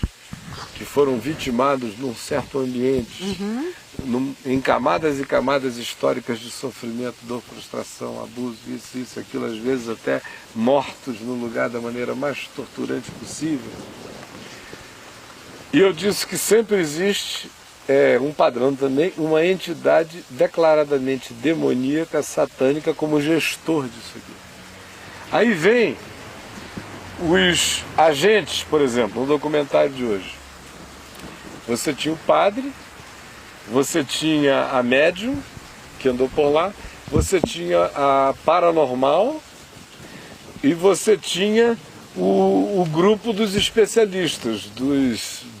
que foram vitimados num certo ambiente, em camadas e camadas históricas de sofrimento, dor, frustração, abuso, isso, aquilo, às vezes até mortos no lugar da maneira mais torturante possível. E eu disse que sempre existe um padrão também, uma entidade declaradamente demoníaca, satânica, como gestor disso aqui. Aí vem os agentes, por exemplo, no documentário de hoje. Você tinha o padre, você tinha a médium, que andou por lá, você tinha a paranormal e você tinha o grupo dos especialistas,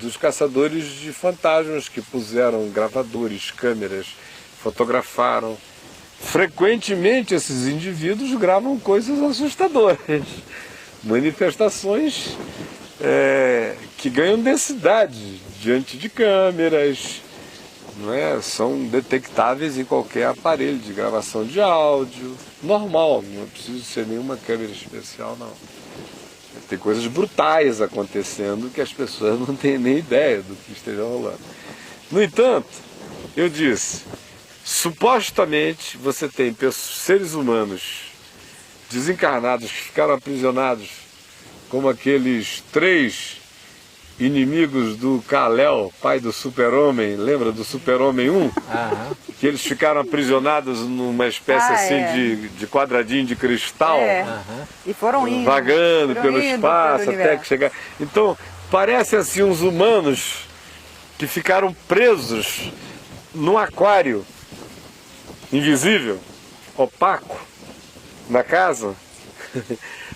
dos caçadores de fantasmas, que puseram gravadores, câmeras, fotografaram. Frequentemente esses indivíduos gravam coisas assustadoras, manifestações que ganham densidade diante de câmeras, não é? São detectáveis em qualquer aparelho de gravação de áudio, normal, não precisa ser nenhuma câmera especial, não. Tem coisas brutais acontecendo que as pessoas não têm nem ideia do que esteja rolando. No entanto, eu disse, supostamente você tem seres humanos desencarnados que ficaram aprisionados como aqueles 3 inimigos do Kal-El, pai do Super-Homem, lembra do Super-Homem 1? Que eles ficaram aprisionados numa espécie de quadradinho de cristal, e foram indo, vagando pelo espaço até que chegar. Então, parece assim uns humanos que ficaram presos num aquário invisível, opaco, na casa,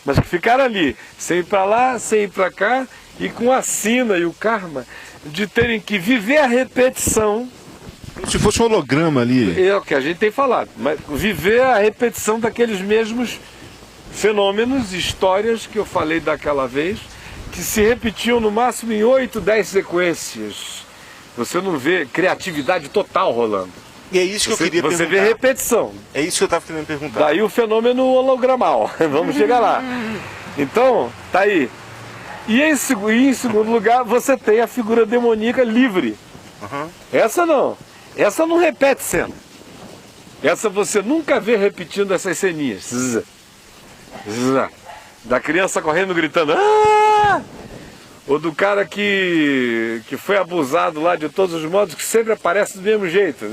mas que ficaram ali, sem ir para lá, sem ir para cá, e com a sina e o karma de terem que viver a repetição Se fosse um holograma ali. É o que a gente tem falado, mas viver a repetição daqueles mesmos fenômenos, histórias que eu falei daquela vez, que se repetiam no máximo em 8, 10 sequências. Você não vê criatividade total rolando. E é isso que eu queria perguntar. Você vê repetição. É isso que eu estava querendo perguntar. Daí o fenômeno hologramal. Vamos chegar lá. Então, tá aí. E em segundo lugar, você tem a figura demoníaca livre. Uhum. Essa não. Essa não repete cena. Essa você nunca vê repetindo essas ceninhas. Zzz. Zzz. Da criança correndo, gritando. Ah! Ou do cara que foi abusado lá de todos os modos, que sempre aparece do mesmo jeito.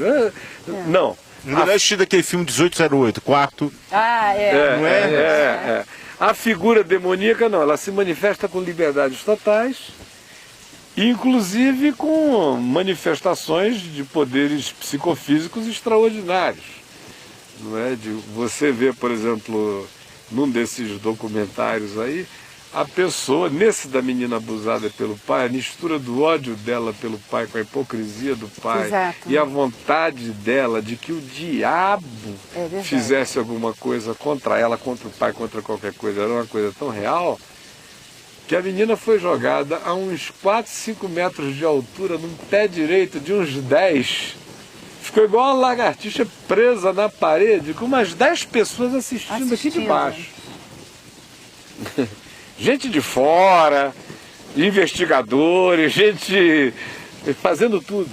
Não. Não é assistido aquele filme 1808, quarto. Ah, é. Não é? A figura demoníaca não, ela se manifesta com liberdades totais, inclusive com manifestações de poderes psicofísicos extraordinários. Não é? De você vê, por exemplo, num desses documentários aí, a pessoa, nesse da menina abusada pelo pai, a mistura do ódio dela pelo pai com a hipocrisia do pai. Exato. E a vontade dela de que o diabo fizesse alguma coisa contra ela, contra o pai, contra qualquer coisa. Era uma coisa tão real que a menina foi jogada a uns 4, 5 metros de altura, num pé direito de uns 10. Ficou igual uma lagartixa presa na parede, com umas 10 pessoas assistindo aqui de baixo. Gente de fora, investigadores, gente fazendo tudo.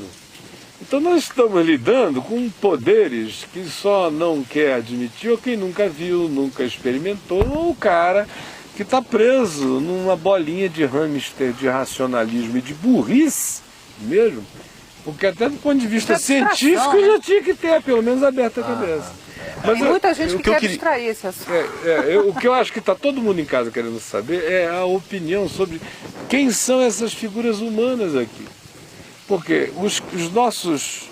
Então nós estamos lidando com poderes que só não quer admitir ou quem nunca viu, nunca experimentou, ou o cara que está preso numa bolinha de hamster, de racionalismo e de burrice mesmo, porque até do ponto de vista científico já tinha que ter pelo menos aberto a cabeça. Mas tem muita gente que quer distrair esse assunto. O que eu acho que está todo mundo em casa querendo saber é a opinião sobre quem são essas figuras humanas aqui. Porque os nossos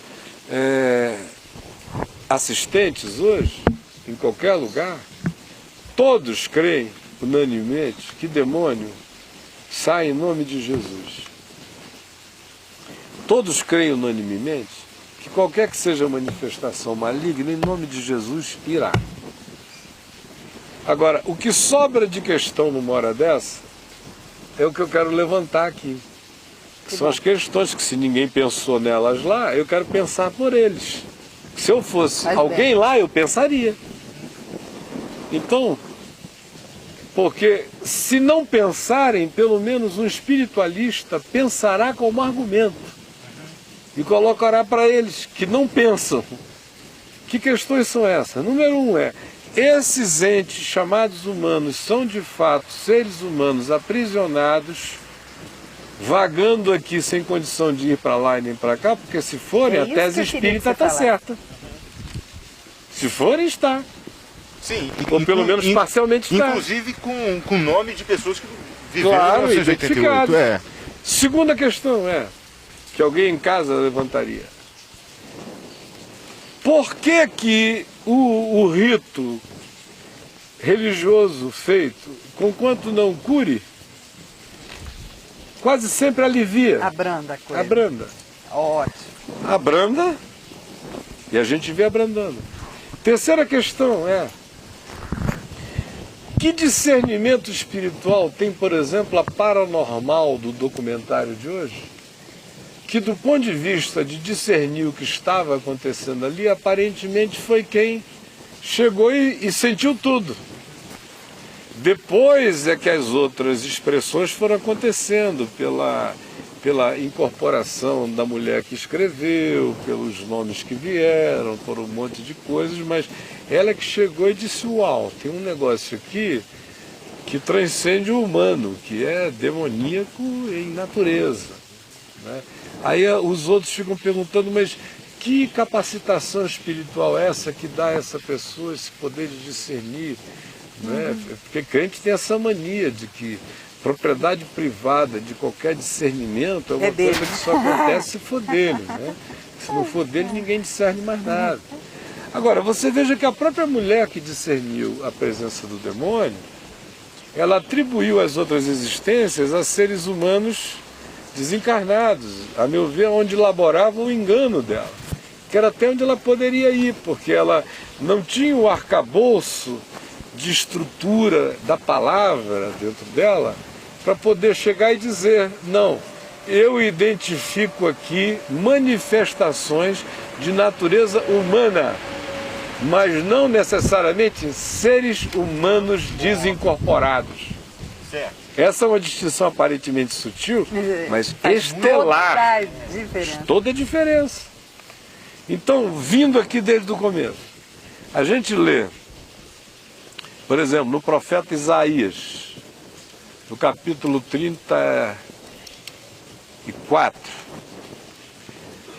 assistentes hoje, em qualquer lugar, todos creem unanimemente que demônio sai em nome de Jesus. Todos creem unanimemente que qualquer que seja a manifestação maligna, em nome de Jesus, irá. Agora, o que sobra de questão numa hora dessa é o que eu quero levantar aqui. Que são as questões que, se ninguém pensou nelas lá, eu quero pensar por eles. Se eu fosse alguém lá, eu pensaria. Então, porque se não pensarem, pelo menos um espiritualista pensará como argumento. E colocará para eles que não pensam. Que questões são essas? Número 1 esses entes chamados humanos são de fato seres humanos aprisionados, vagando aqui sem condição de ir para lá e nem para cá, porque se forem, a tese espírita está certa. Se forem, está. Sim. Ou pelo menos parcialmente está. Inclusive com nome de pessoas que viveram claro, em 1988. Segunda questão que alguém em casa levantaria. Por que que o rito religioso feito, conquanto não cure, quase sempre alivia? Abranda a coisa. Abranda. Ótimo. Abranda, e a gente vê abrandando. Terceira questão que discernimento espiritual tem, por exemplo, a paranormal do documentário de hoje? Que do ponto de vista de discernir o que estava acontecendo ali, aparentemente foi quem chegou e sentiu tudo. Depois é que as outras expressões foram acontecendo pela incorporação da mulher que escreveu, pelos nomes que vieram, por um monte de coisas, mas ela é que chegou e disse, uau, tem um negócio aqui que transcende o humano, que é demoníaco em natureza, né? Aí os outros ficam perguntando, mas que capacitação espiritual é essa que dá a essa pessoa esse poder de discernir? Né? Porque crente tem essa mania de que propriedade privada de qualquer discernimento é uma coisa que só acontece se for dele. Né? Se não for dele, ninguém discerne mais nada. Agora, você veja que a própria mulher que discerniu a presença do demônio, ela atribuiu as outras existências a seres humanos desencarnados, a meu ver, onde laborava o engano dela. que era até onde ela poderia ir, porque ela não tinha o arcabouço de estrutura da palavra dentro dela para poder chegar e dizer, não, eu identifico aqui manifestações de natureza humana, mas não necessariamente seres humanos desincorporados. Certo. Essa é uma distinção aparentemente sutil, mas estelar. Toda a diferença. Então, vindo aqui desde o começo, a gente lê, por exemplo, no profeta Isaías, no capítulo 34,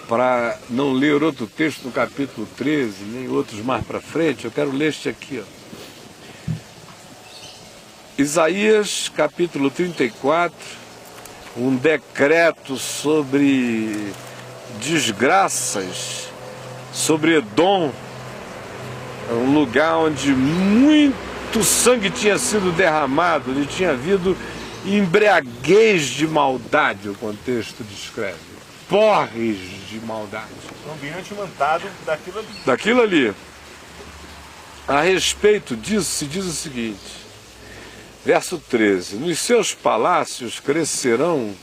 para não ler outro texto no capítulo 13, nem outros mais para frente, eu quero ler este aqui, ó. Isaías, capítulo 34, um decreto sobre desgraças, sobre Edom, um lugar onde muito sangue tinha sido derramado, onde tinha havido embriaguez de maldade, o contexto descreve, porres de maldade. Um ambiente mantado daquilo ali. Daquilo ali. A respeito disso se diz o seguinte, verso 13, nos seus palácios crescerão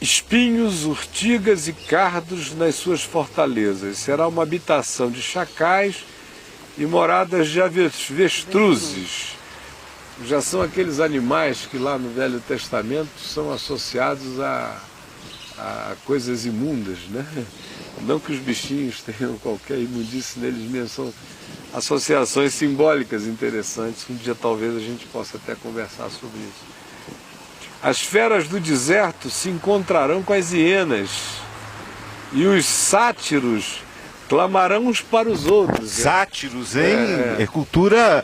espinhos, urtigas e cardos nas suas fortalezas. Será uma habitação de chacais e moradas de avestruzes. Já são aqueles animais que lá no Velho Testamento são associados a coisas imundas, né? Não que os bichinhos tenham qualquer imundície neles mesmos, são associações simbólicas interessantes. Um dia talvez a gente possa até conversar sobre isso. As feras do deserto se encontrarão com as hienas e os sátiros clamarão uns para os outros. Sátiros, hein? É cultura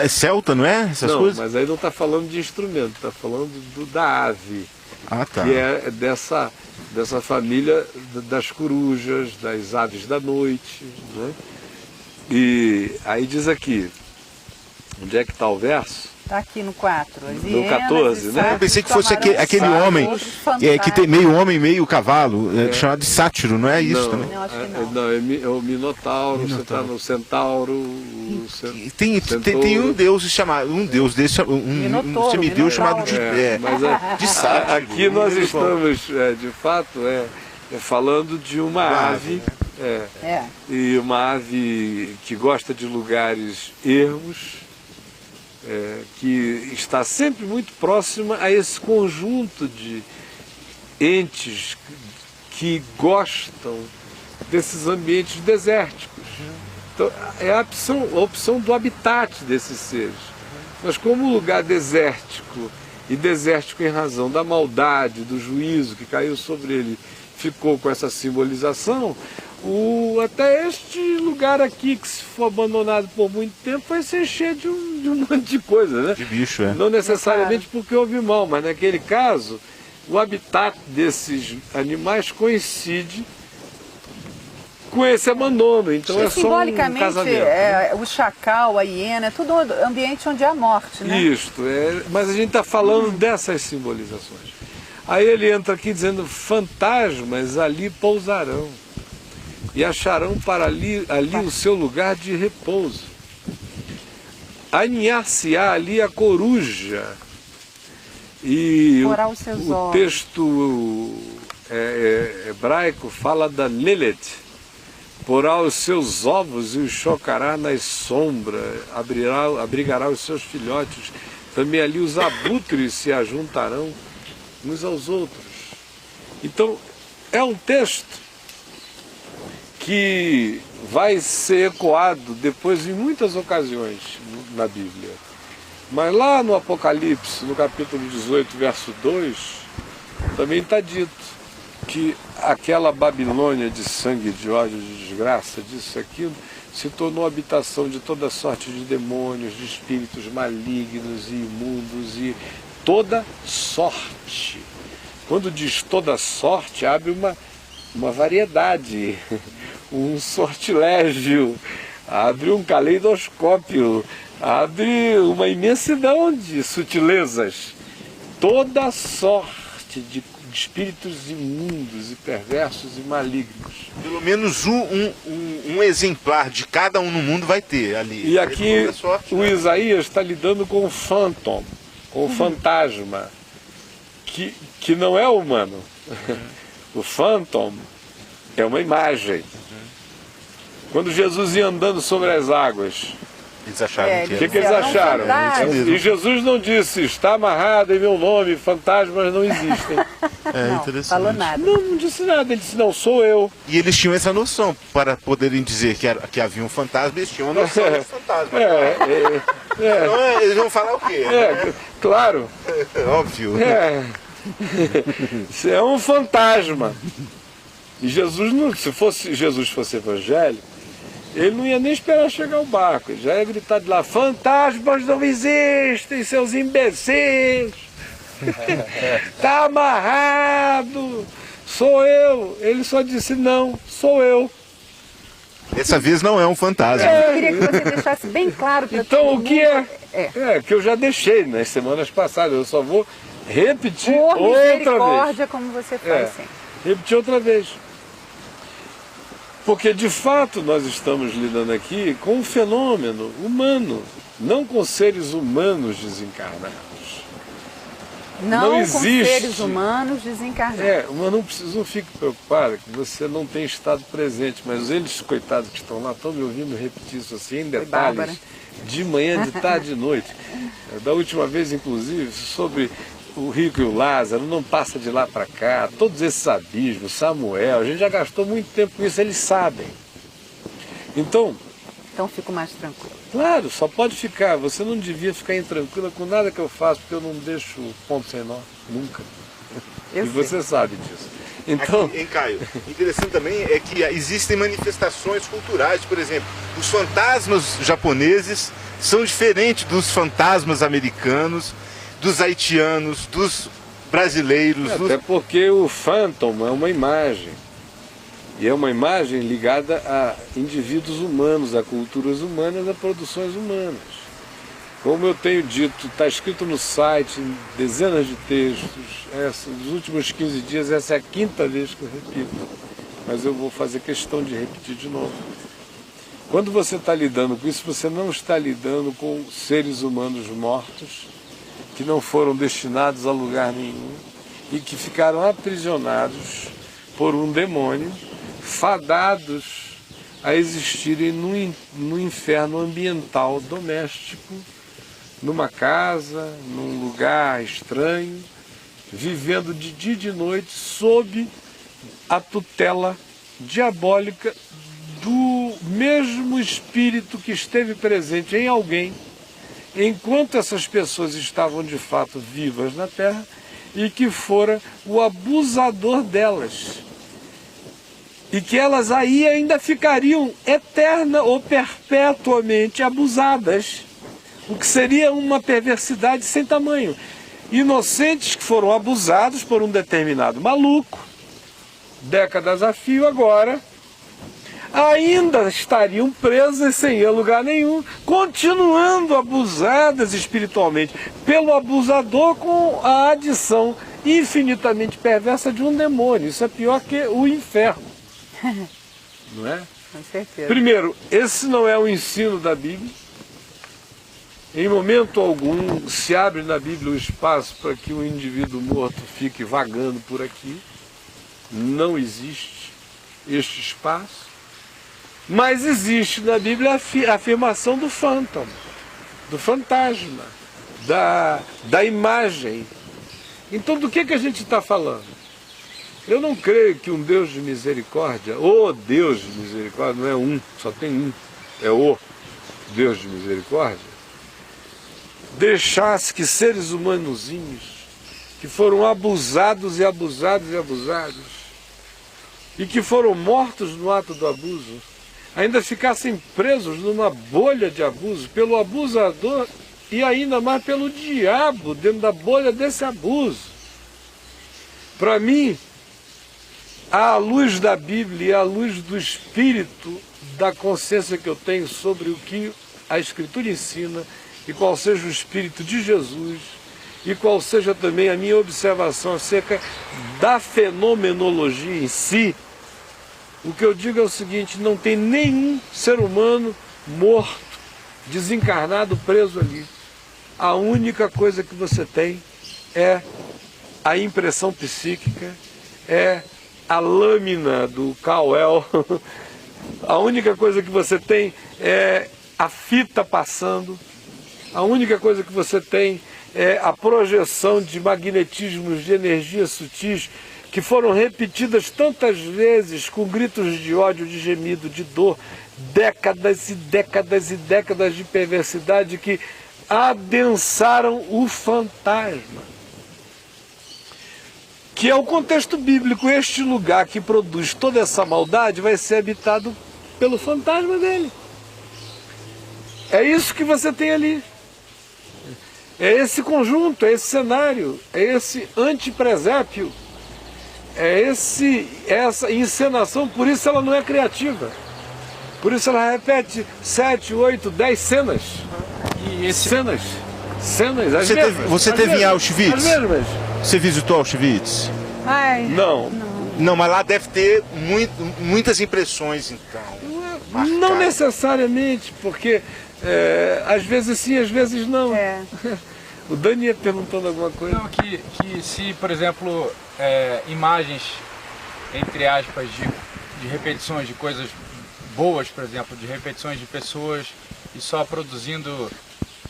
celta, não é? Essas não, coisas? Mas aí não está falando de instrumento, está falando da ave, tá. Que é dessa família das corujas, das aves da noite, né? E aí diz aqui, onde é que está o verso? Está aqui no 4. No 14, né? Eu pensei que fosse aquele homem que tem meio homem, meio cavalo, chamado de sátiro, não é isso também? Não, acho que não. Não, é o Minotauro, você está no Centauro. Tem um deus chamado, um semideus chamado de sátiro. Aqui nós estamos, de fato, falando de uma ave. E uma ave que gosta de lugares ermos, que está sempre muito próxima a esse conjunto de entes que gostam desses ambientes desérticos. Então, é a opção do habitat desses seres. Mas como o lugar desértico, e desértico em razão da maldade, do juízo que caiu sobre ele, ficou com essa simbolização, até este lugar aqui, que se for abandonado por muito tempo, vai ser cheio de um monte de coisa, né? De bicho, Não necessariamente porque houve mal, mas naquele caso, o habitat desses animais coincide com esse abandono. Então é só um casamento. O chacal, a hiena, é tudo ambiente onde há morte, né? Isto, mas a gente está falando dessas simbolizações. Aí ele entra aqui dizendo, fantasmas ali pousarão e acharão para ali o seu lugar de repouso. Aninhar-se-á ali a coruja. E o texto hebraico fala da Lelet. Porá os seus ovos e os chocará nas sombras, abrigará os seus filhotes. Também ali os abutres se ajuntarão uns aos outros. Então, é um texto que vai ser ecoado depois em muitas ocasiões na Bíblia. Mas lá no Apocalipse, no capítulo 18, verso 2, também está dito que aquela Babilônia de sangue, de ódio, de desgraça, disso e aquilo, se tornou habitação de toda sorte de demônios, de espíritos malignos e imundos e toda sorte. Quando diz toda sorte, abre uma variedade, um sortilégio, abre um caleidoscópio, abre uma imensidão de sutilezas. Toda sorte de espíritos imundos e perversos e malignos. Pelo menos um exemplar de cada um no mundo vai ter ali. E aqui sorte, o né? Isaías está lidando com o phantom, com o fantasma, que não é humano. O phantom é uma imagem. Quando Jesus ia andando sobre as águas, Eles acharam que o que era. eles acharam? fantasma. E Jesus não disse, está amarrado em meu nome, fantasmas não existem. É Não, interessante. falou nada. Não disse nada, ele disse, não, sou eu. E eles tinham essa noção, para poderem dizer que havia um fantasma, eles tinham a noção do fantasma. Então, eles vão falar o quê? Claro. Óbvio. Isso é um fantasma. E Jesus, se Jesus fosse evangélico, ele não ia nem esperar chegar o barco, ele já ia gritar de lá, fantasmas não existem, seus imbecis, tá amarrado, sou eu. Ele só disse, não, sou eu. Dessa vez não é um fantasma. Eu queria que você deixasse bem claro para Então todo o que mundo. é? Que eu já deixei nas semanas passadas, eu só vou repetir Por outra vez. misericórdia, como você faz sempre. Repetir outra vez. Porque de fato nós estamos lidando aqui com um fenômeno humano, não com seres humanos desencarnados. Não com existe. seres humanos desencarnados. Mas não fique preocupado que você não tem estado presente, mas eles, coitados que estão lá, estão me ouvindo repetir isso assim em Bárbara. detalhes, de manhã, de tarde, de noite. Da última vez, inclusive, sobre o rico e o Lázaro, não passa de lá para cá, todos esses abismos, Samuel, a gente já gastou muito tempo com isso, eles sabem. Então Fico mais tranquilo. claro, só pode ficar, você não devia ficar intranquila com nada que eu faço, porque eu não deixo ponto sem nó, nunca. Eu E sei. você sabe disso. Então, Aqui, hein, Caio? Interessante também é que existem manifestações culturais, por exemplo, os fantasmas japoneses são diferentes dos fantasmas americanos, dos haitianos, dos brasileiros. até porque o Phantom é uma imagem. E é uma imagem ligada a indivíduos humanos, a culturas humanas, a produções humanas. Como eu tenho dito, está escrito no site, em dezenas de textos, nos últimos 15 dias, essa é a 5ª vez que eu repito. Mas eu vou fazer questão de repetir de novo. Quando você está lidando com isso, você não está lidando com seres humanos mortos, que não foram destinados a lugar nenhum e que ficaram aprisionados por um demônio, fadados a existirem no inferno ambiental doméstico, numa casa, num lugar estranho, vivendo de dia e de noite sob a tutela diabólica do mesmo espírito que esteve presente em alguém enquanto essas pessoas estavam de fato vivas na Terra e que fora o abusador delas. E que elas aí ainda ficariam eterna ou perpetuamente abusadas, o que seria uma perversidade sem tamanho. Inocentes que foram abusados por um determinado maluco, décadas a fio agora, ainda estariam presas sem ir a lugar nenhum, continuando abusadas espiritualmente pelo abusador com a adição infinitamente perversa de um demônio. Isso é pior que o inferno, não é? Com certeza. Primeiro, esse não é o ensino da Bíblia. Em momento algum se abre na Bíblia o espaço para que um indivíduo morto fique vagando por aqui. Não existe este espaço. Mas existe na Bíblia a afirmação do phantom, do fantasma, da imagem. Então do que a gente está falando? Eu não creio que um Deus de misericórdia, o Deus de misericórdia, não é um, só tem um, é o Deus de misericórdia, deixasse que seres humanozinhos, que foram abusados e abusados e abusados, e que foram mortos no ato do abuso, ainda ficassem presos numa bolha de abuso pelo abusador e ainda mais pelo diabo dentro da bolha desse abuso. Para mim, à luz da Bíblia e à luz do espírito da consciência que eu tenho sobre o que a Escritura ensina e qual seja o espírito de Jesus, e qual seja também a minha observação acerca da fenomenologia em si, o que eu digo é o seguinte: não tem nenhum ser humano morto, desencarnado, preso ali. A única coisa que você tem é a impressão psíquica, é a lâmina do Cowell. A única coisa que você tem é a fita passando. A única coisa que você tem é a projeção de magnetismos, de energias sutis, que foram repetidas tantas vezes com gritos de ódio, de gemido, de dor, décadas e décadas e décadas de perversidade que adensaram o fantasma. Que é o contexto bíblico. Este lugar que produz toda essa maldade vai ser habitado pelo fantasma dele. É isso que você tem ali. É esse conjunto, é esse cenário, é esse antipresépio, é essa encenação. Por isso ela não é criativa. Por isso ela repete 7, 8, 10 cenas. E esse... Cenas, as mesmas. Você teve em Auschwitz? As mesmas. Você visitou Auschwitz? Ai, Não. Não, mas lá deve ter muitas impressões, então. Não necessariamente, porque às vezes sim, às vezes não. é. O Dani ia perguntando alguma coisa. Não, que se, por exemplo, imagens, entre aspas, de repetições de coisas boas, por exemplo, de repetições de pessoas e só produzindo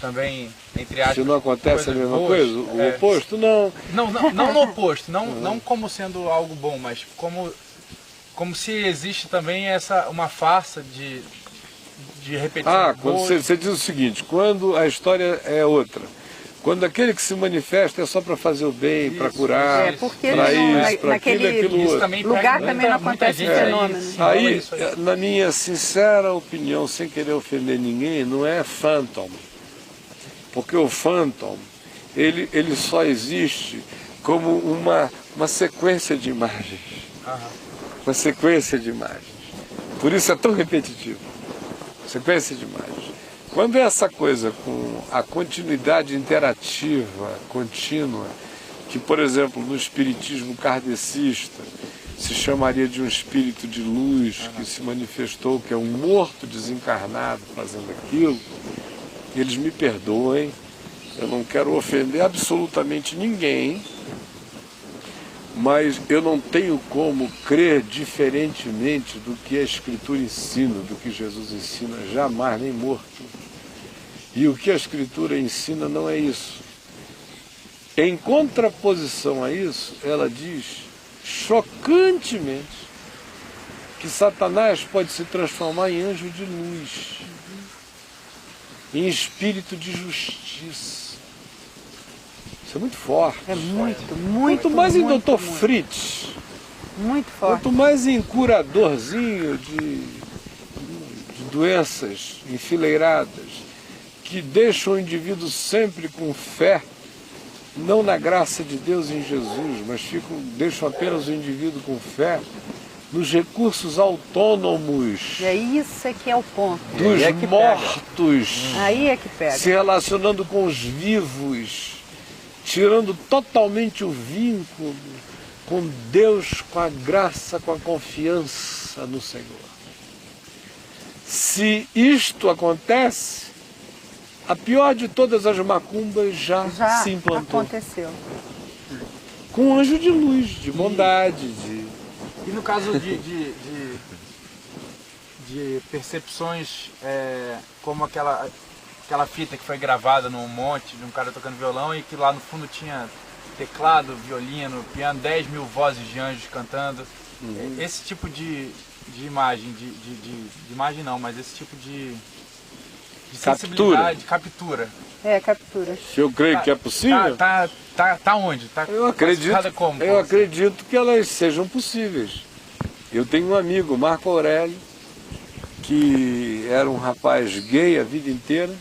também, entre aspas, Se não acontece a coisas mesma boas, coisa, o oposto, não. Não no oposto, não como sendo algo bom, mas como se existe também uma farsa de repetições Quando boas. você diz o seguinte: quando a história é outra, quando aquele que se manifesta é só para fazer o bem, para curar, porque para não, isso, para aquilo e aquilo Isso outro. também lugar pega também não muita acontece gente fenômeno. Aí, isso aí. na minha sincera opinião, sem querer ofender ninguém, não é phantom. Porque o phantom, ele só existe como uma sequência de imagens. Uma sequência de imagens. Por isso é tão repetitivo. Sequência de imagens. Quando é essa coisa com a continuidade interativa, contínua, que, por exemplo, no espiritismo kardecista se chamaria de um espírito de luz que se manifestou, que é um morto desencarnado fazendo aquilo, eles me perdoem, eu não quero ofender absolutamente ninguém, mas eu não tenho como crer diferentemente do que a Escritura ensina, do que Jesus ensina, jamais, nem morto. E o que a Escritura ensina não é isso. Em contraposição a isso, ela diz chocantemente que Satanás pode se transformar em anjo de luz, em espírito de justiça. Isso é muito forte. É muito. Quanto mais em muito, Dr. muito. Fritz, Muito forte. quanto mais em curadorzinho de doenças enfileiradas, que deixam o indivíduo sempre com fé, não na graça de Deus em Jesus, mas deixam apenas o indivíduo com fé nos recursos autônomos E é isso que é o ponto. dos é que mortos, Aí é que pega. se relacionando com os vivos, tirando totalmente o vínculo com Deus, com a graça, com a confiança no Senhor. Se isto acontece, a pior de todas as macumbas já se implantou. aconteceu. Com um anjo de luz, de bondade, E no caso de percepções como aquela fita que foi gravada num monte de um cara tocando violão e que lá no fundo tinha teclado, violino, piano, 10 mil vozes de anjos cantando. Esse tipo de imagem, de imagem não, mas esse tipo de sensibilidade, captura. É, captura. Se eu creio que é possível, Tá onde? Tá eu acredito, como? eu acredito que elas sejam possíveis. Eu tenho um amigo, Marco Aurélio, que era um rapaz gay a vida inteira,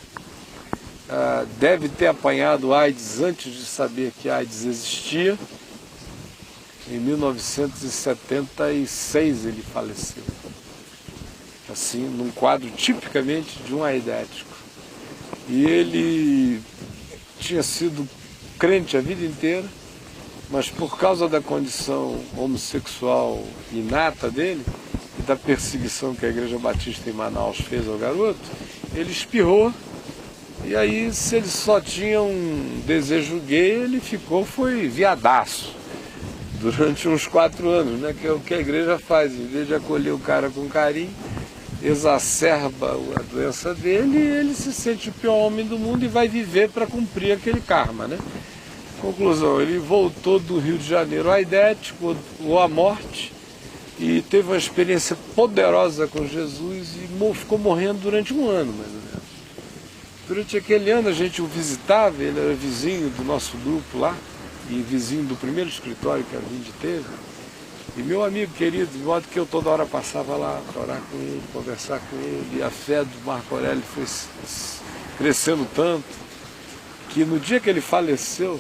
deve ter apanhado AIDS antes de saber que AIDS existia. Em 1976 ele faleceu, assim, num quadro tipicamente de um aidético. E ele tinha sido crente a vida inteira, mas por causa da condição homossexual inata dele e da perseguição que a Igreja Batista em Manaus fez ao garoto, ele espirrou. E aí, se ele só tinha um desejo gay, ele foi viadaço durante uns 4 anos, né? Que é o que a igreja faz. Em vez de acolher o cara com carinho, exacerba a doença dele e ele se sente o pior homem do mundo e vai viver para cumprir aquele karma, né? Conclusão, ele voltou do Rio de Janeiro aidético ou à morte e teve uma experiência poderosa com Jesus e ficou morrendo durante 1 ano, mais ou menos. Durante aquele ano a gente o visitava, ele era vizinho do nosso grupo lá, e vizinho do primeiro escritório que a Vinde teve. E meu amigo querido, de modo que eu toda hora passava lá para orar com ele, conversar com ele, e a fé do Marco Aurélio foi crescendo tanto, que no dia que ele faleceu,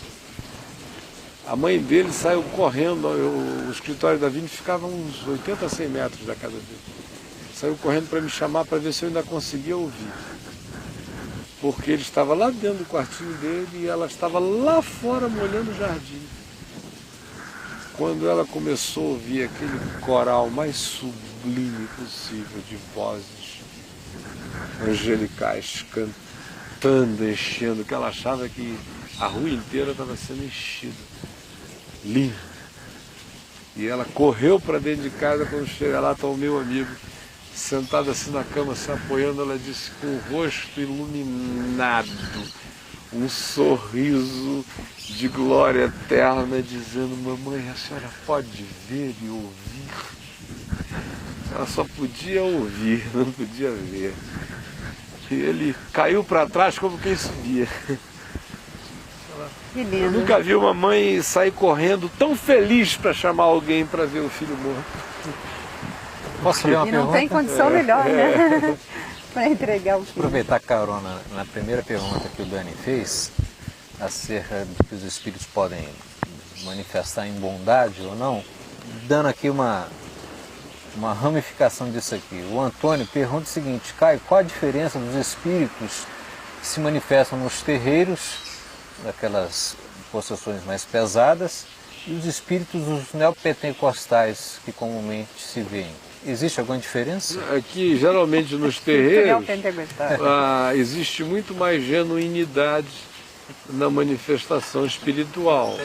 a mãe dele saiu correndo, o escritório da Vinde ficava uns 80 a 100 metros da casa dele. Saiu correndo para me chamar para ver se eu ainda conseguia ouvir. Porque ele estava lá dentro do quartinho dele e ela estava lá fora molhando o jardim. Quando ela começou a ouvir aquele coral mais sublime possível de vozes angelicais cantando, enchendo, que ela achava que a rua inteira estava sendo enchida. Lindo. E ela correu para dentro de casa, quando chega lá está o meu amigo sentado assim na cama, se apoiando. Ela disse com o rosto iluminado, um sorriso de glória eterna, dizendo: mamãe, a senhora pode ver e ouvir. Ela só podia ouvir, não podia ver. E ele caiu para trás como quem subia. Que lindo. Eu nunca vi uma mãe sair correndo tão feliz para chamar alguém para ver o filho morto. Posso ler uma E pergunta? não tem condição melhor, né? Para entregar o filho. Aproveitar a carona na primeira pergunta que o Dani fez, acerca de que os espíritos podem manifestar em bondade ou não, dando aqui uma ramificação disso aqui. O Antônio pergunta o seguinte: Caio, qual a diferença dos espíritos que se manifestam nos terreiros, daquelas possessões mais pesadas, e os espíritos dos neopentecostais que comumente se veem? Existe alguma diferença? Aqui, geralmente nos terreiros, existe muito mais genuinidade na manifestação espiritual.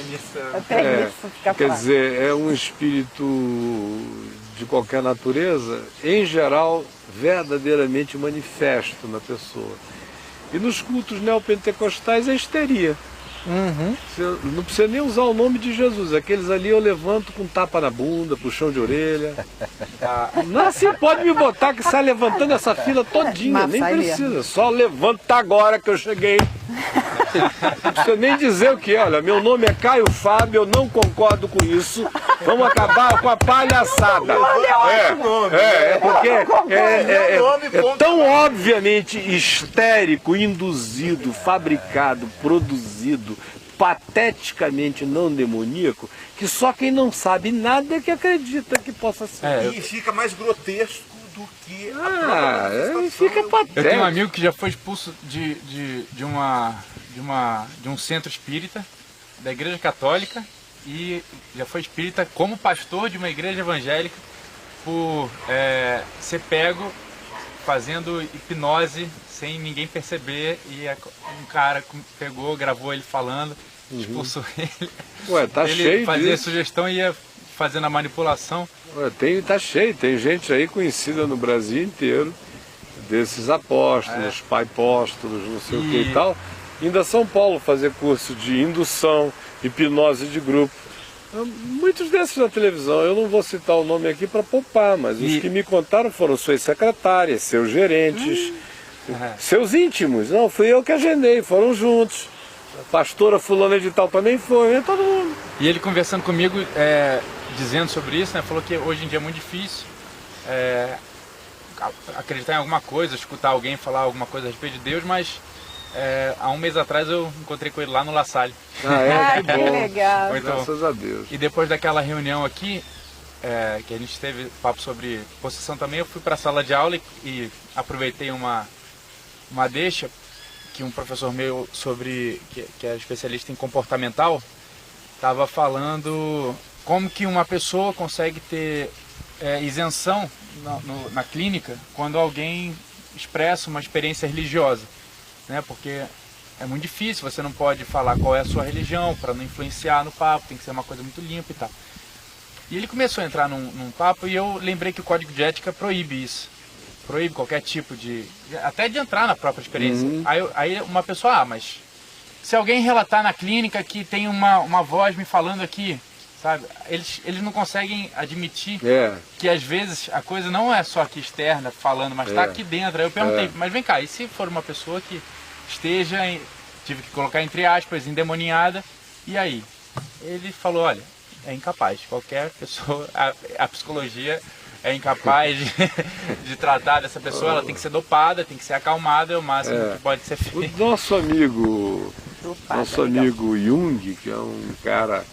Quer dizer, é um espírito de qualquer natureza, em geral, verdadeiramente manifesto na pessoa. E nos cultos neopentecostais é histeria. Você não precisa nem usar o nome de Jesus. Aqueles ali eu levanto com tapa na bunda, puxão de orelha. Não, você pode me botar que sai levantando essa fila todinha, nem precisa. Só levanta agora que eu cheguei. Não precisa nem dizer o que. Olha, meu nome é Caio Fábio, eu não concordo com isso. Vamos acabar com a palhaçada. Porque é tão obviamente histérico, induzido, fabricado, produzido, pateticamente não demoníaco, que só quem não sabe nada é que acredita que possa ser. E fica mais grotesco do que fica patético. Eu tenho um amigo que já foi expulso de um centro espírita, da igreja católica, e já foi espírita como pastor de uma igreja evangélica por ser pego fazendo hipnose sem ninguém perceber, e um cara pegou, gravou ele falando, expulsou ele. Ué, tá ele cheio fazia disso. sugestão e ia fazendo a manipulação. Ué, tá cheio, tem gente aí conhecida no Brasil inteiro, desses apóstolos, pai-apóstolos, não sei o que e tal, indo a São Paulo fazer curso de indução, hipnose de grupo. Muitos desses na televisão, eu não vou citar o nome aqui para poupar, mas os que me contaram foram suas secretárias, seus gerentes, seus íntimos. Não, fui eu que agendei, foram juntos. A pastora fulana de tal também foi, todo mundo. E ele conversando comigo, dizendo sobre isso, né, falou que hoje em dia é muito difícil acreditar em alguma coisa, escutar alguém falar alguma coisa a respeito de Deus, mas há um mês atrás eu encontrei com ele lá no La Salle. Que bom. Que legal. Então, graças a Deus. E depois daquela reunião aqui, que a gente teve papo sobre possessão também, eu fui para a sala de aula e aproveitei uma deixa que um professor meu que é especialista em comportamental estava falando como que uma pessoa consegue ter isenção na clínica quando alguém expressa uma experiência religiosa, né? Porque é muito difícil, você não pode falar qual é a sua religião para não influenciar no papo, tem que ser uma coisa muito limpa e tal. E ele começou a entrar num papo e eu lembrei que o Código de Ética proíbe isso. Proíbe qualquer tipo até de entrar na própria experiência. Aí uma pessoa, mas se alguém relatar na clínica que tem uma voz me falando aqui, sabe? Eles não conseguem admitir que às vezes a coisa não é só aqui externa falando, mas está aqui dentro. Aí eu perguntei, mas vem cá, e se for uma pessoa que esteja, tive que colocar entre aspas, endemoniada, e aí? Ele falou, olha, é incapaz, qualquer pessoa, a psicologia é incapaz de tratar dessa pessoa, ela tem que ser dopada, tem que ser acalmada, é o máximo que pode ser feito. O nosso amigo Jung, que é um cara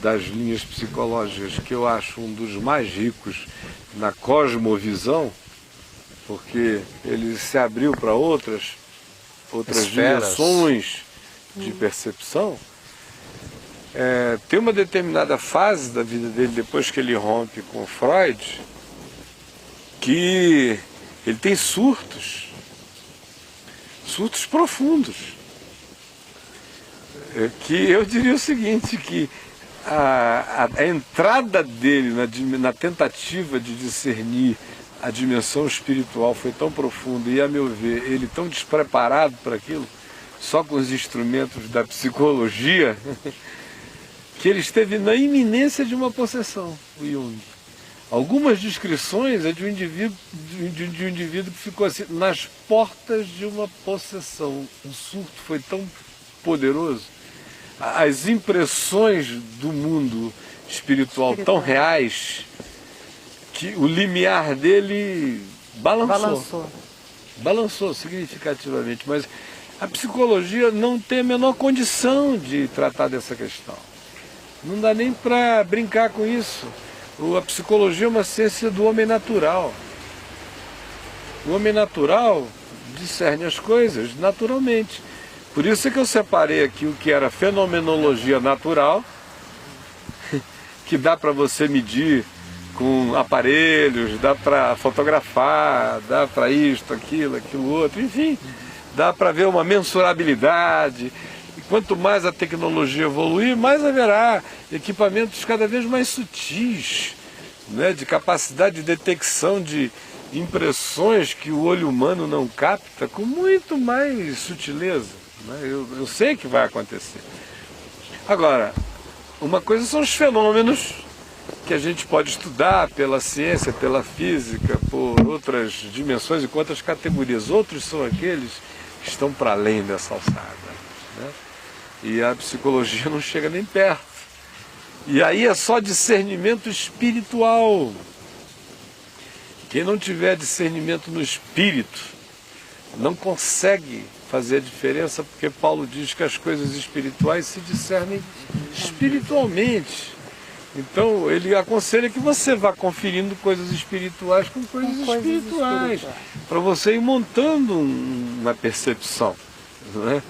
das linhas psicológicas que eu acho um dos mais ricos na cosmovisão, porque ele se abriu para outras dimensões de percepção. Tem uma determinada fase da vida dele, depois que ele rompe com Freud, que ele tem surtos profundos, que eu diria o seguinte, que a entrada dele na tentativa de discernir a dimensão espiritual foi tão profunda e, a meu ver, ele tão despreparado para aquilo, só com os instrumentos da psicologia, que ele esteve na iminência de uma possessão, o Jung. Algumas descrições é de um indivíduo que ficou assim, nas portas de uma possessão. O surto foi tão poderoso, as impressões do mundo espiritual tão reais, que o limiar dele balançou significativamente, mas a psicologia não tem a menor condição de tratar dessa questão. Não dá nem para brincar com isso. A psicologia é uma ciência do homem natural. O homem natural discerne as coisas naturalmente. Por isso é que eu separei aqui o que era fenomenologia natural, que dá para você medir com aparelhos, dá para fotografar, dá para isto, aquilo outro, enfim, dá para ver uma mensurabilidade. E quanto mais a tecnologia evoluir, mais haverá equipamentos cada vez mais sutis, né, de capacidade de detecção de impressões que o olho humano não capta com muito mais sutileza, né? Eu sei que vai acontecer. Agora, uma coisa são os fenômenos que a gente pode estudar pela ciência, pela física, por outras dimensões e com outras categorias. Outros são aqueles que estão para além dessa alçada, né? E a psicologia não chega nem perto. E aí é só discernimento espiritual. Quem não tiver discernimento no espírito não consegue fazer a diferença, porque Paulo diz que as coisas espirituais se discernem espiritualmente. Então ele aconselha que você vá conferindo coisas espirituais com coisas espirituais, para você ir montando uma percepção, né?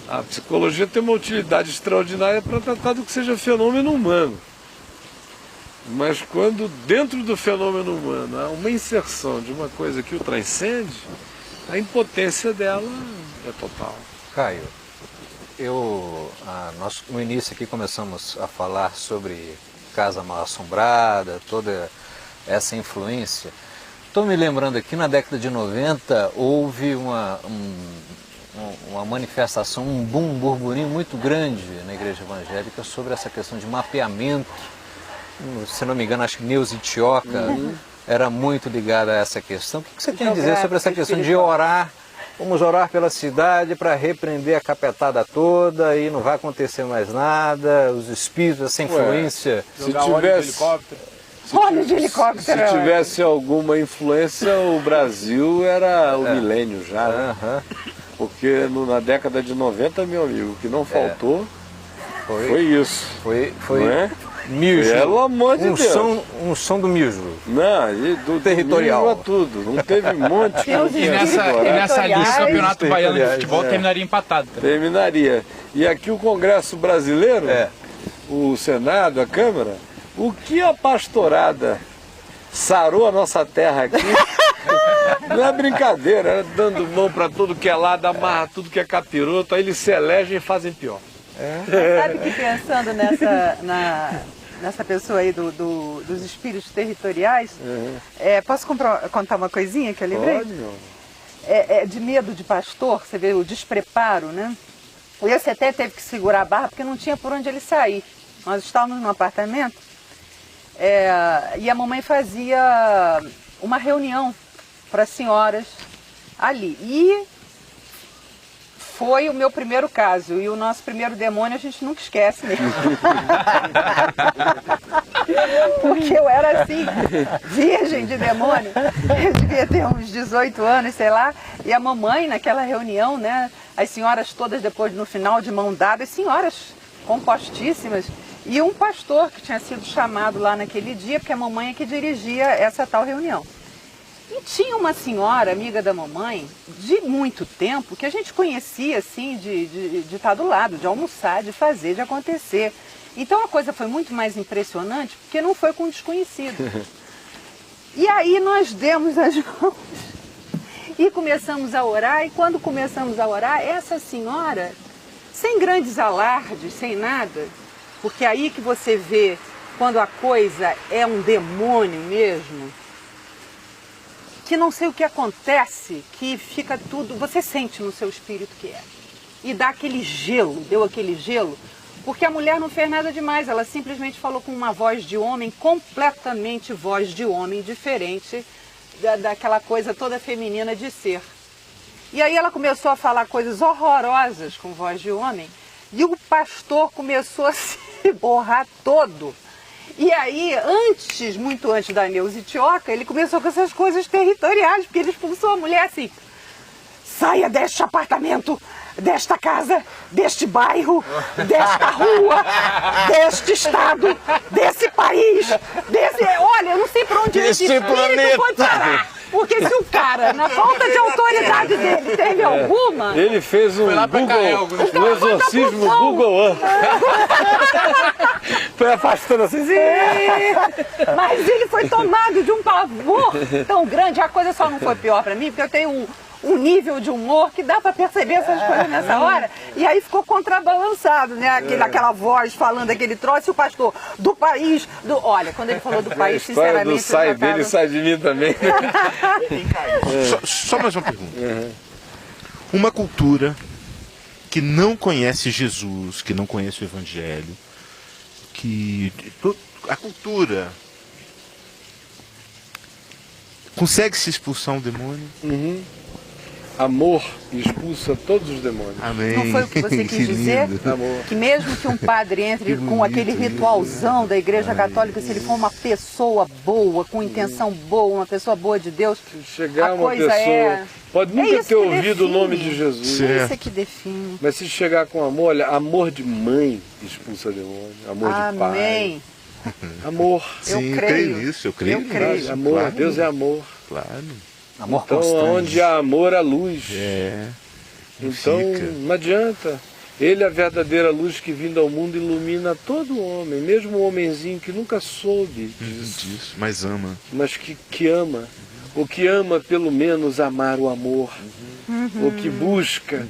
A psicologia tem uma utilidade extraordinária para tratar do que seja fenômeno humano. Mas quando dentro do fenômeno humano há uma inserção de uma coisa que o transcende, a impotência dela é total. Caio, nós no início aqui começamos a falar sobre Casa Mal Assombrada, toda essa influência. Estou me lembrando aqui, na década de 90, houve uma manifestação, um burburinho muito grande na igreja evangélica sobre essa questão de mapeamento. Se não me engano, acho que Neuza Itioca era muito ligada a essa questão. O que você tem a dizer sobre essa questão de orar? Vamos orar pela cidade para repreender a capetada toda e não vai acontecer mais nada, os espíritos, essa influência. Se tivesse alguma influência, o Brasil era o milênio já, né? Porque na década de 90, meu amigo, o que não faltou foi isso. Foi não é? Mijo. Pelo amor de Deus. Um som do mijo. Não, e do territorial. mijo a tudo. Não teve um monte. Tem os E nessa lista, o Campeonato Baiano de Futebol terminaria empatado. Terminaria. E aqui o Congresso Brasileiro, o Senado, a Câmara, o que a pastorada sarou a nossa terra aqui, não é brincadeira, era dando mão para tudo que é lado, amarra tudo que é capiroto, aí eles se elegem e fazem pior. Sabe que pensando nessa pessoa aí dos espíritos territoriais, posso contar uma coisinha que eu lembrei? Pode, meu. De medo de pastor, você vê o despreparo, né? Esse até teve que segurar a barra porque não tinha por onde ele sair. Nós estávamos num apartamento e a mamãe fazia uma reunião para as senhoras ali. E foi o meu primeiro caso. E o nosso primeiro demônio a gente nunca esquece mesmo. Porque eu era assim, virgem de demônio. Eu devia ter uns 18 anos, sei lá. E a mamãe, naquela reunião, né? As senhoras todas depois, no final, de mão dada, as senhoras compostíssimas. E um pastor que tinha sido chamado lá naquele dia, porque a mamãe é que dirigia essa tal reunião. E tinha uma senhora, amiga da mamãe, de muito tempo, que a gente conhecia, assim, de estar do lado, de almoçar, de fazer, de acontecer. Então a coisa foi muito mais impressionante, porque não foi com um desconhecido. E aí nós demos as mãos e começamos a orar, e quando começamos a orar, essa senhora, sem grandes alardes, sem nada, porque aí que você vê quando a coisa é um demônio mesmo, que não sei o que acontece, que fica tudo, você sente no seu espírito que é. E dá aquele gelo, deu aquele gelo, porque a mulher não fez nada demais, ela simplesmente falou com uma voz de homem, completamente voz de homem, diferente daquela coisa toda feminina de ser. E aí ela começou a falar coisas horrorosas com voz de homem, e o pastor começou a se borrar todo. E aí, muito antes da Neuza Itioca, ele começou com essas coisas territoriais, porque ele expulsou a mulher assim: saia deste apartamento, desta casa, deste bairro, desta rua, deste estado, desse país, olha, eu não sei para onde esse espírito foi parar. Porque se o cara, na falta de autoridade dele, teve alguma... Ele fez um exorcismo Google Earth. Foi afastando assim. Mas ele foi tomado de um pavor tão grande. A coisa só não foi pior para mim, porque eu tenho um nível de humor que dá para perceber essas coisas nessa hora. E aí ficou contrabalançado, né? Aquela voz falando aquele troço, e o pastor do país... Olha, quando ele falou do país, sinceramente... Do sai dele, sai de mim também. Só mais uma pergunta. Uma cultura que não conhece Jesus, que não conhece o Evangelho, a cultura consegue se expulsar um demônio? Amor expulsa todos os demônios. Amém. Não foi o que você quis dizer? Amor. Que mesmo que um padre entre com aquele ritualzão da Igreja Católica, se ele for uma pessoa boa, com intenção boa, uma pessoa boa de Deus, chegar a uma coisa pessoa pode nunca ter ouvido define. o nome de Jesus. É isso que define. Mas se chegar com amor, olha, amor de mãe expulsa demônio, amor de pai. Amém. Amor. Sim, eu creio nisso, eu creio. Eu creio. Amor, Claro. Deus é amor. Claro. Amor Então, constante. onde há amor, há luz. Então, fica. não adianta. Ele é a verdadeira luz que vindo ao mundo ilumina todo homem, mesmo o homenzinho que nunca soube disso, Mas ama. mas que ama. O que ama, pelo menos, amar o amor. O que busca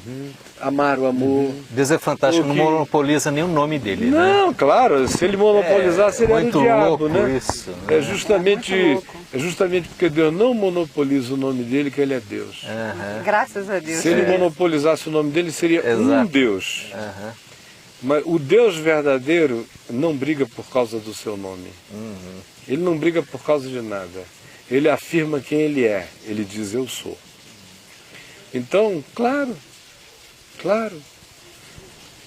amar o amor. Deus é fantástico, não monopoliza nem o nome dele, né? Não, claro, se ele monopolizasse, ele era o muito diabo, louco né? isso, né? É justamente porque Deus não monopoliza o nome dele que ele é Deus. Graças a Deus. Se ele monopolizasse o nome dele, seria um Exato. Deus. Mas o Deus verdadeiro não briga por causa do seu nome. Ele não briga por causa de nada. Ele afirma quem ele é. Ele diz, eu sou. Então, claro.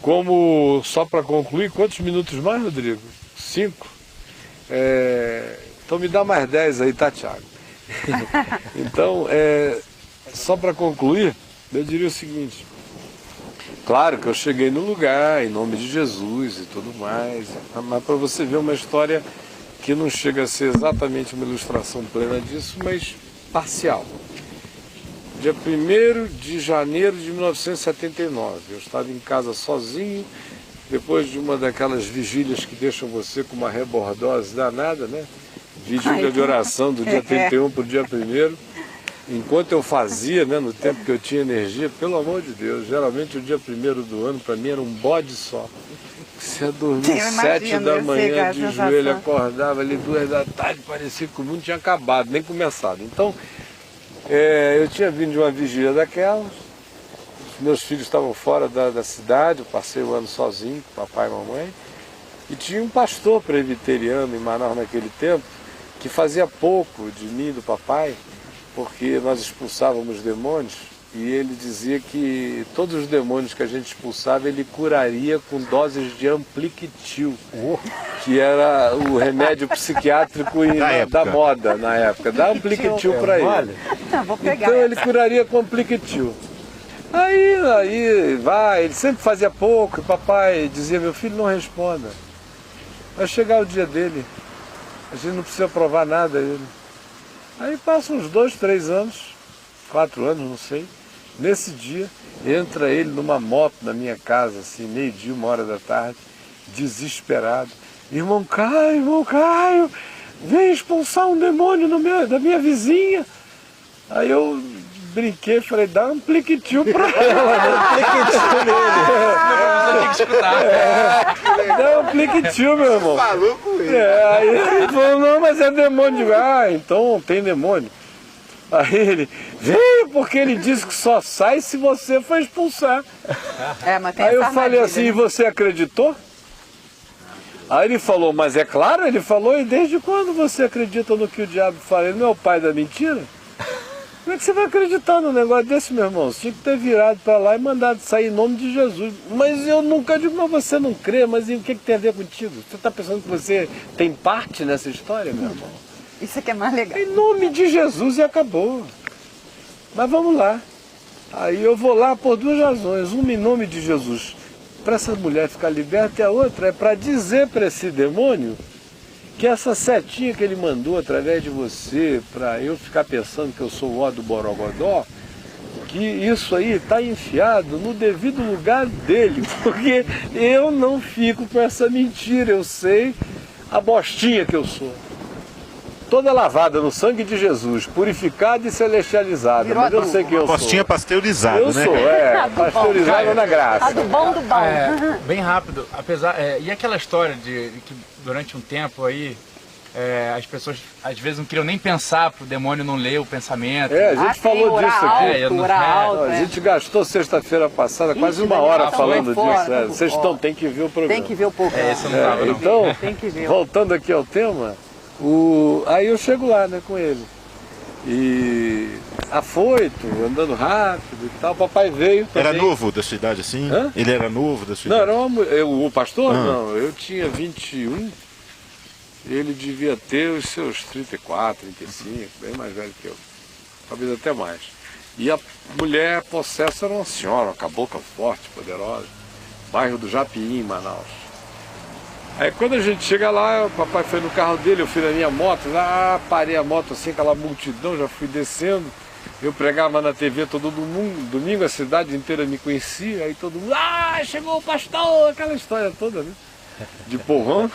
Como, só para concluir, quantos minutos mais, Rodrigo? 5? Então me dá mais 10 aí, tá, Thiago? Então, só para concluir, eu diria o seguinte. Claro que eu cheguei no lugar, em nome de Jesus e tudo mais, mas para você ver uma história que não chega a ser exatamente uma ilustração plena disso, mas parcial. Dia 1º de janeiro de 1979, eu estava em casa sozinho, depois de uma daquelas vigílias que deixam você com uma rebordose danada, né? Vigília de oração do dia 31 para o dia 1º. Enquanto eu fazia, né, no tempo que eu tinha energia, pelo amor de Deus, geralmente o dia 1º do ano para mim era um bode só. Você ia dormir 7 da manhã de joelho, acordava ali 2 da tarde, parecia que o mundo tinha acabado, nem começado. Então, eu tinha vindo de uma vigília daquelas, meus filhos estavam fora da cidade, eu passei o ano sozinho, com papai e mamãe, e tinha um pastor presbiteriano em Manaus naquele tempo, que fazia pouco de mim e do papai, porque nós expulsávamos demônios, e ele dizia que todos os demônios que a gente expulsava, ele curaria com doses de Ampliquitil, que era o remédio psiquiátrico da moda na época. Dá Ampliquitil para ele. Vou pegar. Então ele curaria com Ampliquitil. Aí vai, ele sempre fazia pouco, e papai dizia, meu filho, não responda. Vai chegar o dia dele, a gente não precisa provar nada a ele. Aí passam uns 2, 3 anos, 4 anos, não sei. Nesse dia, entra ele numa moto na minha casa, assim, 12h, 1h da tarde, desesperado. Irmão Caio, vem expulsar um demônio da minha vizinha. Aí eu brinquei, falei, dá um Ampliquitil pra ela, né? Ampliquitil nele. Tem que escutar. Dá um Ampliquitil, meu irmão. Falou com ele. Aí ele falou, não, mas é demônio. Então tem demônio. Aí ele, veio porque ele disse que só sai se você for expulsar. Mas tem Aí eu essa falei armadilha, assim, né? e você acreditou? Aí ele falou, mas é claro, ele falou, e desde quando você acredita no que o diabo fala? Ele não é o pai da mentira? Como é que você vai acreditar num negócio desse, meu irmão? Você tinha que ter virado para lá e mandado sair em nome de Jesus. Mas eu nunca digo, mas você não crê, mas e o que tem a ver contigo? Você está pensando que você tem parte nessa história, meu irmão? Isso aqui é mais legal. Em nome de Jesus e acabou. Mas vamos lá. Aí eu vou lá por 2 razões. Uma em nome de Jesus, para essa mulher ficar liberta, e a outra é para dizer para esse demônio que essa setinha que ele mandou através de você, para eu ficar pensando que eu sou o ó do Borogodó, que isso aí está enfiado no devido lugar dele, porque eu não fico com essa mentira, eu sei a bostinha que eu sou. Toda lavada no sangue de Jesus, purificada e celestializada, mas eu sei quem eu sou. Postinha pasteurizada, Eu né? sou, pasteurizada na graça. A do bom do bom. Bem rápido, apesar. E aquela história de que durante um tempo aí as pessoas às vezes não queriam nem pensar para o demônio não ler o pensamento. A gente falou disso aqui. A gente gastou sexta-feira passada quase 1 hora falando disso. Vocês têm que ver o programa. Tem que ver o programa. Esse eu não tava, não. Então, tem que ver. Voltando aqui ao tema, aí eu chego lá, né, com ele. E afoito, andando rápido e tal, o papai veio também. Era novo da sua idade assim? Hã? Ele era novo da sua Não, idade? era o pastor? Não, eu tinha 21, ele devia ter os seus 34, 35, bem mais velho que eu, talvez até mais. E a mulher possessa era uma senhora, uma cabocla forte, poderosa, bairro do Japiim, em Manaus. Aí quando a gente chega lá, o papai foi no carro dele, eu fui na minha moto, lá parei a moto assim, aquela multidão, já fui descendo. Eu pregava na TV todo domingo, a cidade inteira me conhecia, aí todo mundo, chegou o pastor, aquela história toda, né? De povão.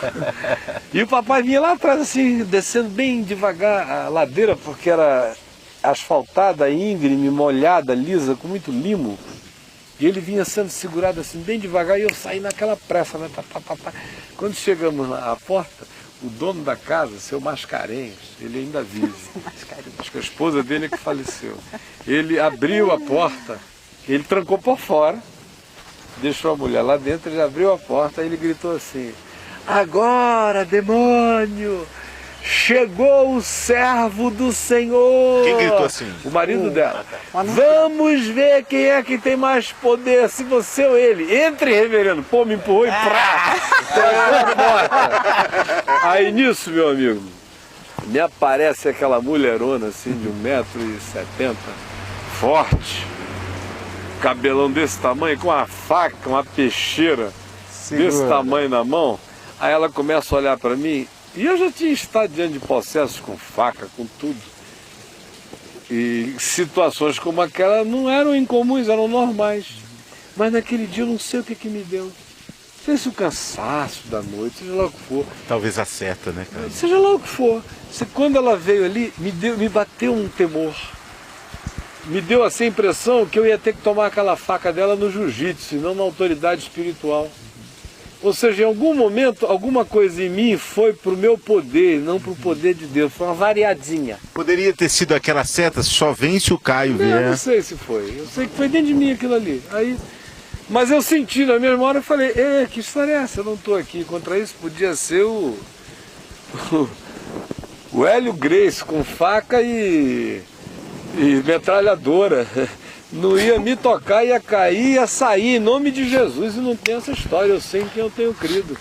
E o papai vinha lá atrás assim, descendo bem devagar a ladeira, porque era asfaltada, íngreme, molhada, lisa, com muito limo. E ele vinha sendo segurado assim, bem devagar, e eu saí naquela pressa, né? Quando chegamos à porta, o dono da casa, seu Mascarenhas, ele ainda vive. Acho que a esposa dele é que faleceu. Ele abriu a porta, ele trancou por fora, deixou a mulher lá dentro, ele abriu a porta e ele gritou assim, agora, demônio, chegou o servo do Senhor. Quem gritou assim? O marido dela. Vamos ver quem é que tem mais poder, se você ou ele. Entre, reverendo. Pô, me empurrou e Aí nisso, meu amigo, me aparece aquela mulherona assim de 1,70 m, forte. cabelão desse tamanho, com uma faca, uma peixeira desse tamanho na mão. Aí ela começa a olhar para mim, e eu já tinha estado diante de processos com faca, com tudo. E situações como aquela não eram incomuns, eram normais. Mas naquele dia eu não sei o que me deu. Não sei se o cansaço da noite, seja lá o que for. Talvez a seta, né, cara? Seja lá o que for. Quando ela veio ali, me bateu um temor. Me deu assim a impressão que eu ia ter que tomar aquela faca dela no jiu-jitsu, e não na autoridade espiritual. Ou seja, em algum momento, alguma coisa em mim foi para o meu poder, não para o poder de Deus. Foi uma variadinha. Poderia ter sido aquela seta, só vem se o Caio vier. Não sei se foi. Eu sei que foi dentro de mim aquilo ali. Mas eu senti na mesma hora e falei, que história é essa? Eu não estou aqui. Contra isso podia ser o Hélio Gracie com faca e metralhadora. Não ia me tocar, ia cair, ia sair em nome de Jesus. E não tem essa história, eu sei em quem eu tenho crido.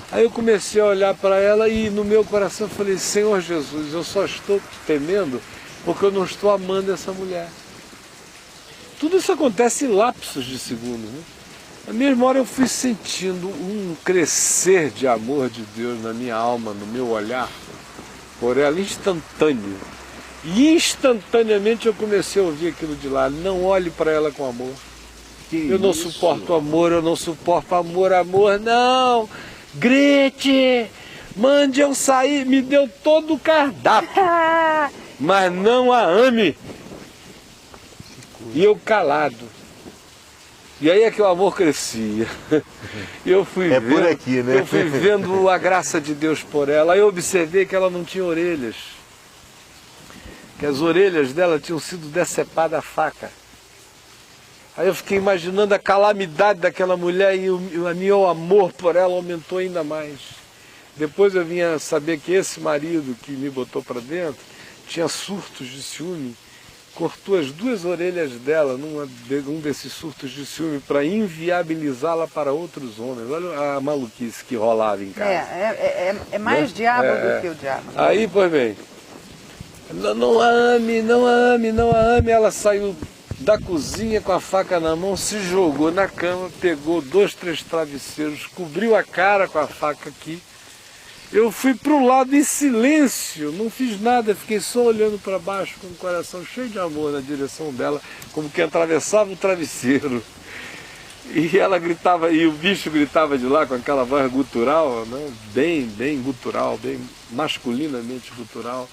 Aí eu comecei a olhar para ela e no meu coração eu falei, Senhor Jesus, eu só estou temendo porque eu não estou amando essa mulher. Tudo isso acontece em lapsos de segundos, né? Na mesma hora eu fui sentindo um crescer de amor de Deus na minha alma, no meu olhar por ela, instantâneo. E instantaneamente eu comecei a ouvir aquilo de lá. Não olhe para ela com amor. Eu não suporto amor, eu não suporto amor, não. Grite, mande eu sair. Me deu todo o cardápio. Mas não a ame. E eu calado. E aí é que o amor crescia. Eu fui vendo, por aqui, né? Eu fui vendo a graça de Deus por ela. Aí eu observei que ela não tinha orelhas. Que as orelhas dela tinham sido decepadas a faca. Aí eu fiquei imaginando a calamidade daquela mulher e o meu amor por ela aumentou ainda mais. Depois eu vinha saber que esse marido que me botou para dentro tinha surtos de ciúme, cortou as 2 orelhas dela num desses surtos de ciúme para inviabilizá-la para outros homens. Olha a maluquice que rolava em casa. É mais, né? Diabo do que o diabo. Aí, pois bem, não a ame, não a ame, não a ame. Ela saiu da cozinha com a faca na mão, se jogou na cama, pegou 2, 3 travesseiros, cobriu a cara com a faca aqui. Eu fui para o lado em silêncio, não fiz nada, fiquei só olhando para baixo com o coração cheio de amor na direção dela, como que atravessava o travesseiro. E ela gritava, e o bicho gritava de lá com aquela voz gutural, né? bem gutural, bem masculinamente gutural,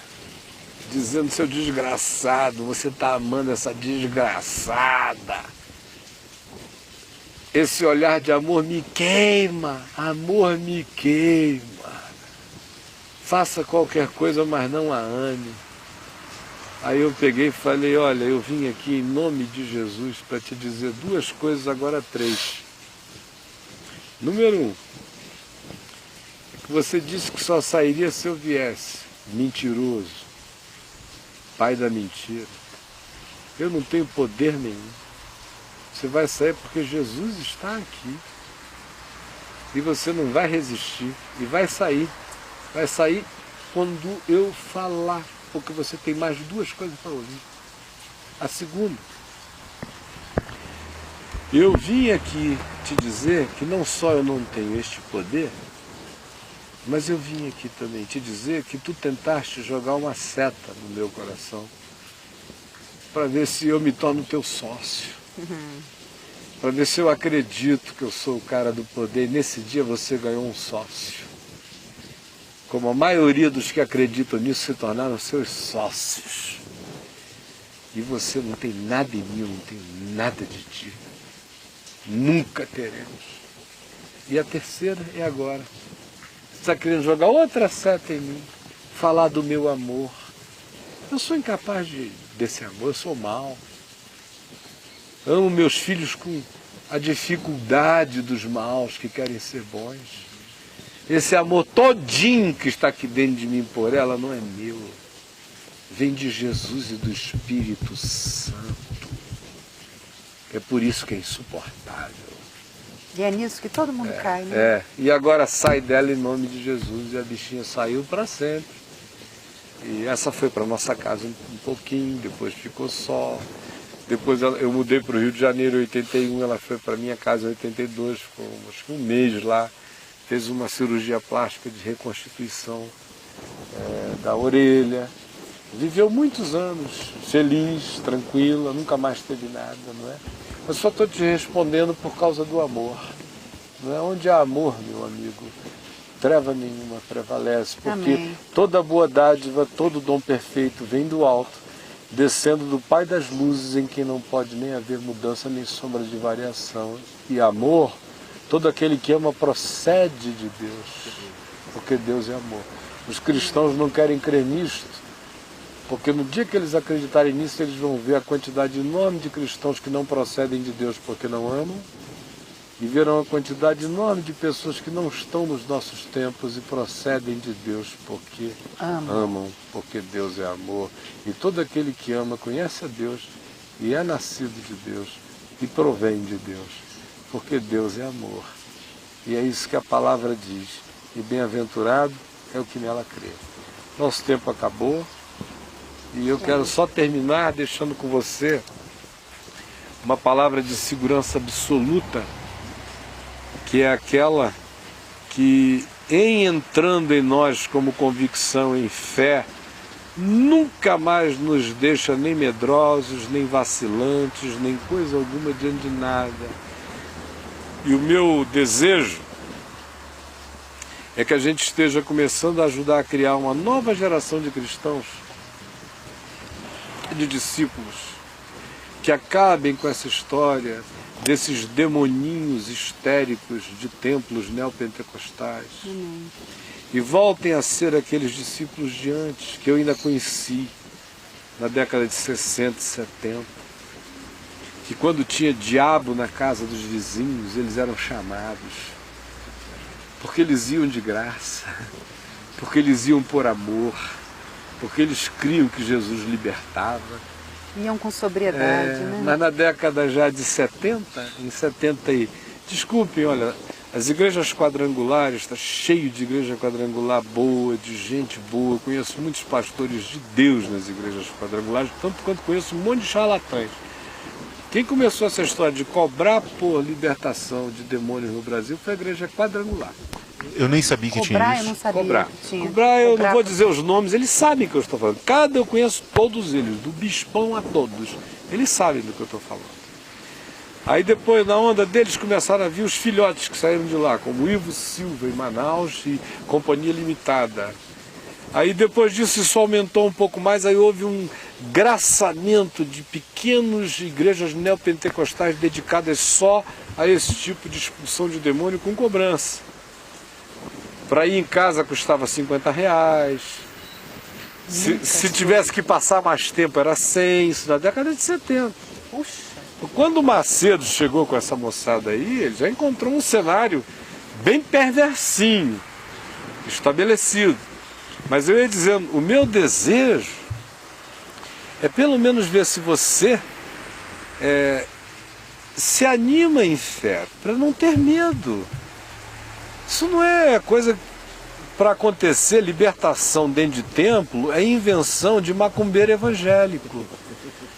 dizendo, seu desgraçado, você está amando essa desgraçada. Esse olhar de amor me queima, amor me queima. Faça qualquer coisa, mas não a ame. Aí eu peguei e falei, olha, eu vim aqui em nome de Jesus para te dizer 2 coisas, agora 3. Número 1, que você disse que só sairia se eu viesse. Mentiroso. Pai da mentira. Eu não tenho poder nenhum. Você vai sair porque Jesus está aqui. E você não vai resistir. E vai sair. Vai sair quando eu falar. Porque você tem mais 2 coisas para ouvir. A segunda. Eu vim aqui te dizer que não só eu não tenho este poder, mas eu vim aqui também te dizer que tu tentaste jogar uma seta no meu coração para ver se eu me torno teu sócio. Para ver se eu acredito que eu sou o cara do poder. E nesse dia você ganhou um sócio. Como a maioria dos que acreditam nisso se tornaram seus sócios. E você não tem nada em mim, eu não tenho nada de ti. Nunca teremos. E a terceira é agora. Você está querendo jogar outra seta em mim, falar do meu amor. Eu sou incapaz desse amor, eu sou mau. Amo meus filhos com a dificuldade dos maus que querem ser bons. Esse amor todinho que está aqui dentro de mim por ela não é meu. Vem de Jesus e do Espírito Santo. É por isso que é insuportável. E é nisso que todo mundo cai, né? E agora sai dela em nome de Jesus. E a bichinha saiu para sempre. E essa foi para nossa casa um pouquinho, depois ficou só. Depois eu mudei para o Rio de Janeiro em 81, ela foi para minha casa em 82, ficou acho que um mês lá, fez uma cirurgia plástica de reconstituição da orelha. Viveu muitos anos, feliz, tranquila, nunca mais teve nada, não é? Eu só estou te respondendo por causa do amor. Não é? Onde há amor, meu amigo, treva nenhuma prevalece, porque Amém. toda boa dádiva, todo dom perfeito vem do alto, descendo do Pai das luzes, em quem não pode nem haver mudança nem sombra de variação. E amor, todo aquele que ama procede de Deus, porque Deus é amor. Os cristãos não querem crer nisto, porque no dia que eles acreditarem nisso, eles vão ver a quantidade enorme de cristãos que não procedem de Deus porque não amam, e verão a quantidade enorme de pessoas que não estão nos nossos tempos e procedem de Deus porque amam, porque Deus é amor. E todo aquele que ama conhece a Deus e é nascido de Deus e provém de Deus, porque Deus é amor. E é isso que a palavra diz. E bem-aventurado é o que nela crê. Nosso tempo acabou. E eu quero só terminar deixando com você uma palavra de segurança absoluta, que é aquela que, em entrando em nós como convicção em fé, nunca mais nos deixa nem medrosos, nem vacilantes, nem coisa alguma diante de nada. E o meu desejo é que a gente esteja começando a ajudar a criar uma nova geração de cristãos, de discípulos, que acabem com essa história desses demoninhos histéricos de templos neopentecostais e voltem a ser aqueles discípulos de antes, que eu ainda conheci na década de 60 e 70, que quando tinha diabo na casa dos vizinhos, eles eram chamados, porque eles iam de graça, porque eles iam por amor, porque eles criam que Jesus libertava. Iam com sobriedade, né? Mas na década já de 70, em 70 e... Desculpem, olha, as igrejas quadrangulares, está cheio de igreja quadrangular boa, de gente boa. Eu conheço muitos pastores de Deus nas igrejas quadrangulares, tanto quanto conheço um monte de charlatães. Quem começou essa história de cobrar por libertação de demônios no Brasil foi a igreja quadrangular. Eu nem sabia que tinha isso. Eu não sabia Cobrar. que tinha. Cobrar, eu não vou dizer os nomes, eles sabem que eu estou falando. Eu conheço todos eles, do bispão a todos. Eles sabem do que eu estou falando. Aí depois, na onda deles, começaram a vir os filhotes que saíram de lá, como Ivo Silva em Manaus e Companhia Limitada. Aí depois disso isso aumentou um pouco mais, aí houve um graçamento de pequenas igrejas neopentecostais dedicadas só a esse tipo de expulsão de demônio com cobrança. Para ir em casa custava R$50. Se tivesse que passar mais tempo era 100, isso na década de 70. Puxa. Quando o Macedo chegou com essa moçada aí, ele já encontrou um cenário bem perversinho, estabelecido. Mas eu ia dizendo, o meu desejo é pelo menos ver se você se anima em fé, para não ter medo. Isso não é coisa para acontecer, libertação dentro de templo, é invenção de macumbeiro evangélico.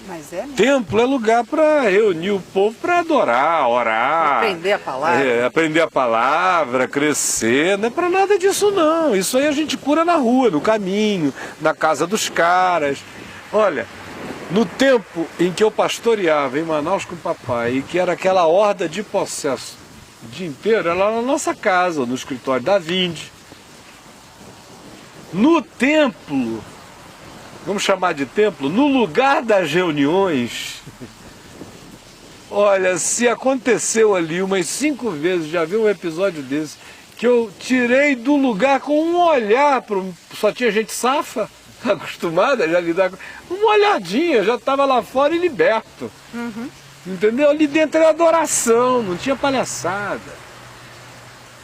Mas é mesmo. Templo é lugar para reunir o povo para adorar, orar. Aprender a palavra. Aprender a palavra, crescer, não é para nada disso não. Isso aí a gente cura na rua, no caminho, na casa dos caras. Olha, no tempo em que eu pastoreava em Manaus com o papai, e que era aquela horda de possesso o dia inteiro, era lá na nossa casa, no escritório da Vinde. No templo, vamos chamar de templo, no lugar das reuniões, olha, se aconteceu ali umas 5 vezes, já vi um episódio desse, que eu tirei do lugar com um olhar, só tinha gente safa, acostumada já a lidar com uma olhadinha, já estava lá fora e liberto. Entendeu? Ali dentro era adoração, não tinha palhaçada.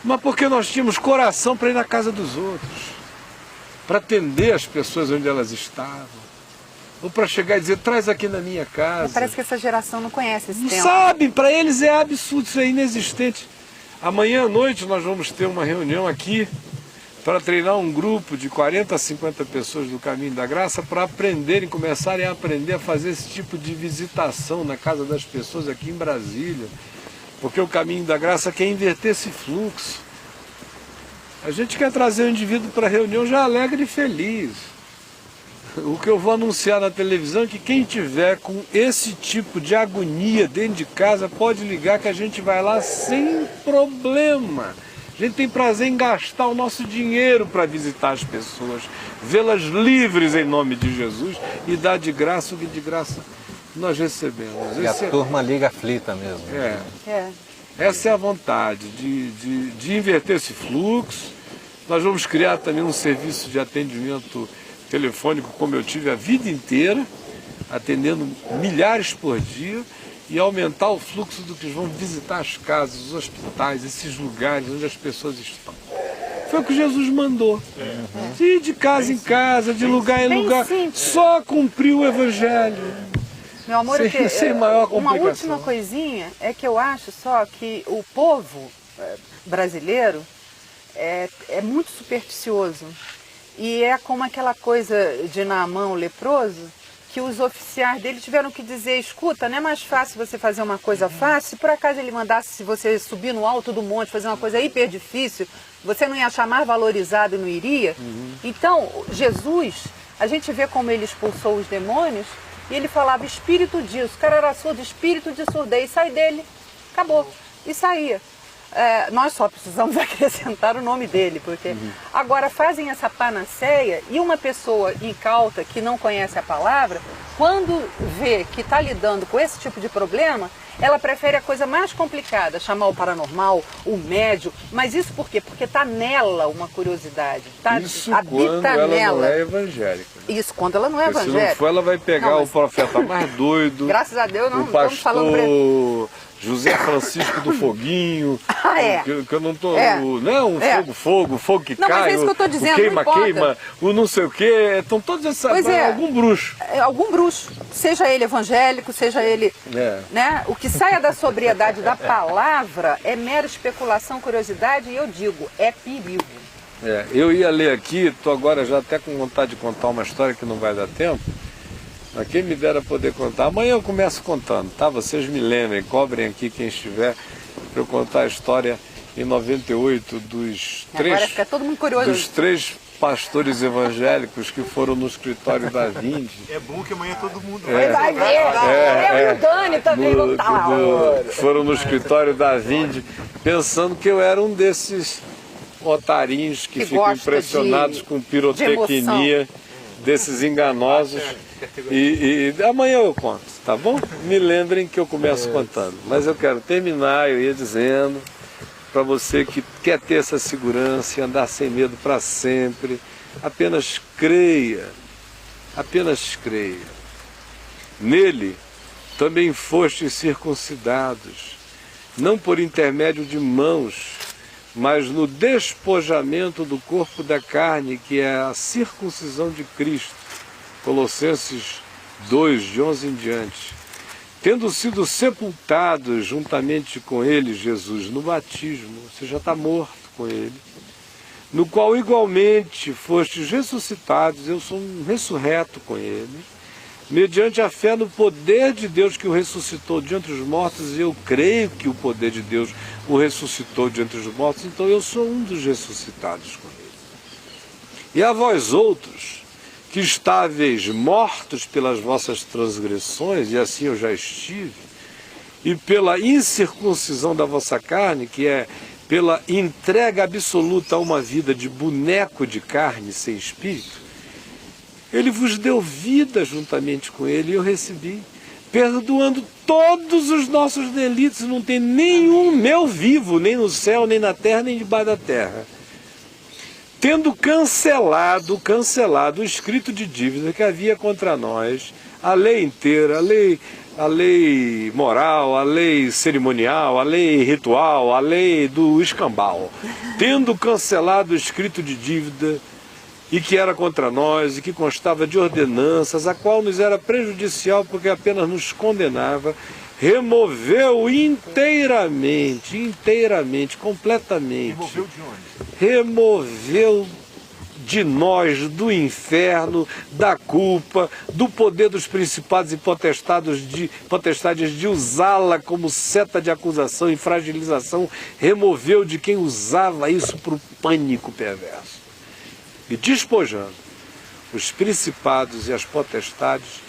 Mas porque nós tínhamos coração para ir na casa dos outros, para atender as pessoas onde elas estavam, ou para chegar e dizer, traz aqui na minha casa. Mas parece que essa geração não conhece esse Não tempo. sabe, para eles é absurdo, isso é inexistente. Amanhã à noite nós vamos ter uma reunião aqui, para treinar um grupo de 40 a 50 pessoas do Caminho da Graça para aprenderem, começarem a aprender a fazer esse tipo de visitação na casa das pessoas aqui em Brasília. Porque o Caminho da Graça quer inverter esse fluxo. A gente quer trazer o indivíduo para a reunião já alegre e feliz. O que eu vou anunciar na televisão é que quem tiver com esse tipo de agonia dentro de casa pode ligar que a gente vai lá sem problema. A gente tem prazer em gastar o nosso dinheiro para visitar as pessoas, vê-las livres em nome de Jesus e dar de graça o que de graça nós recebemos. E a turma liga aflita mesmo. Essa é a vontade de inverter esse fluxo. Nós vamos criar também um serviço de atendimento telefônico, como eu tive a vida inteira, atendendo milhares por dia, e aumentar o fluxo do que vão visitar as casas, os hospitais, esses lugares onde as pessoas estão. Foi o que Jesus mandou. Ir de casa em casa, de lugar em lugar, só cumprir o Evangelho. Meu amor, sem maior uma complicação. última coisinha é que eu acho só que o povo brasileiro é muito supersticioso. E é como aquela coisa de Naamã, o leproso, que os oficiais dele tiveram que dizer, escuta, não é mais fácil você fazer uma coisa fácil? Se por acaso ele mandasse, se você subir no alto do monte, fazer uma coisa hiper difícil, você não ia achar mais valorizado e não iria? Então, Jesus, a gente vê como ele expulsou os demônios, e ele falava, espírito disso, o cara era surdo, espírito de surdez, sai dele, acabou, e saía. Nós só precisamos acrescentar o nome dele, porque agora fazem essa panaceia e uma pessoa incauta que não conhece a palavra, quando vê que está lidando com esse tipo de problema, ela prefere a coisa mais complicada, chamar o paranormal, o médium, mas isso por quê? Porque está nela uma curiosidade, isso quando ela nela. Não é evangélica. Isso quando ela não é porque evangélica. Se não for, ela vai pegar o profeta mais doido, graças a Deus não o estamos falando pastor José Francisco do Foguinho, que eu não estou... Fogo que não, cai, mas é isso que eu estou dizendo, queima, o não sei o quê, estão todos esses... algum bruxo. Algum bruxo, seja ele evangélico, seja ele... Né? O que saia da sobriedade da palavra é mera especulação, curiosidade, e eu digo, é perigo. Eu ia ler aqui, estou agora já até com vontade de contar uma história que não vai dar tempo, mas quem me dera poder contar. Amanhã eu começo contando, tá? Vocês me lembrem, cobrem aqui quem estiver, para eu contar a história em 98 dos todo mundo curioso. Dos 3 pastores evangélicos que foram no escritório da Vinde. É bom que amanhã todo mundo vai ver. Eu e o Dani também vamos estar lá. Foram no escritório da Vinde pensando que eu era um desses otarinhos que ficam impressionados com pirotecnia, desses enganosos. E amanhã eu conto, tá bom? Me lembrem que eu começo contando. Mas eu quero terminar, eu ia dizendo, para você que quer ter essa segurança e andar sem medo para sempre, apenas creia, apenas creia. Nele também fostes circuncidados, não por intermédio de mãos, mas no despojamento do corpo da carne, que é a circuncisão de Cristo. Colossenses 2, de 11 em diante. Tendo sido sepultados juntamente com ele, Jesus, no batismo, você já está morto com ele, no qual igualmente fostes ressuscitados, eu sou um ressurreto com ele, mediante a fé no poder de Deus que o ressuscitou de entre os mortos, e eu creio que o poder de Deus o ressuscitou de entre os mortos, então eu sou um dos ressuscitados com ele. E a vós outros, que estáveis mortos pelas vossas transgressões, e assim eu já estive, e pela incircuncisão da vossa carne, que é pela entrega absoluta a uma vida de boneco de carne sem espírito, ele vos deu vida juntamente com ele, e eu recebi, perdoando todos os nossos delitos, não tem nenhum meu vivo, nem no céu, nem na terra, nem debaixo da terra. Tendo cancelado o escrito de dívida que havia contra nós, a lei inteira, a lei moral, a lei cerimonial, a lei ritual, a lei do escambau, tendo cancelado o escrito de dívida e que era contra nós e que constava de ordenanças, a qual nos era prejudicial porque apenas nos condenava, removeu inteiramente, completamente. Removeu de onde? Removeu de nós, do inferno, da culpa, do poder dos principados e potestades de usá-la como seta de acusação e fragilização, removeu de quem usava isso para o pânico perverso. E despojando os principados e as potestades,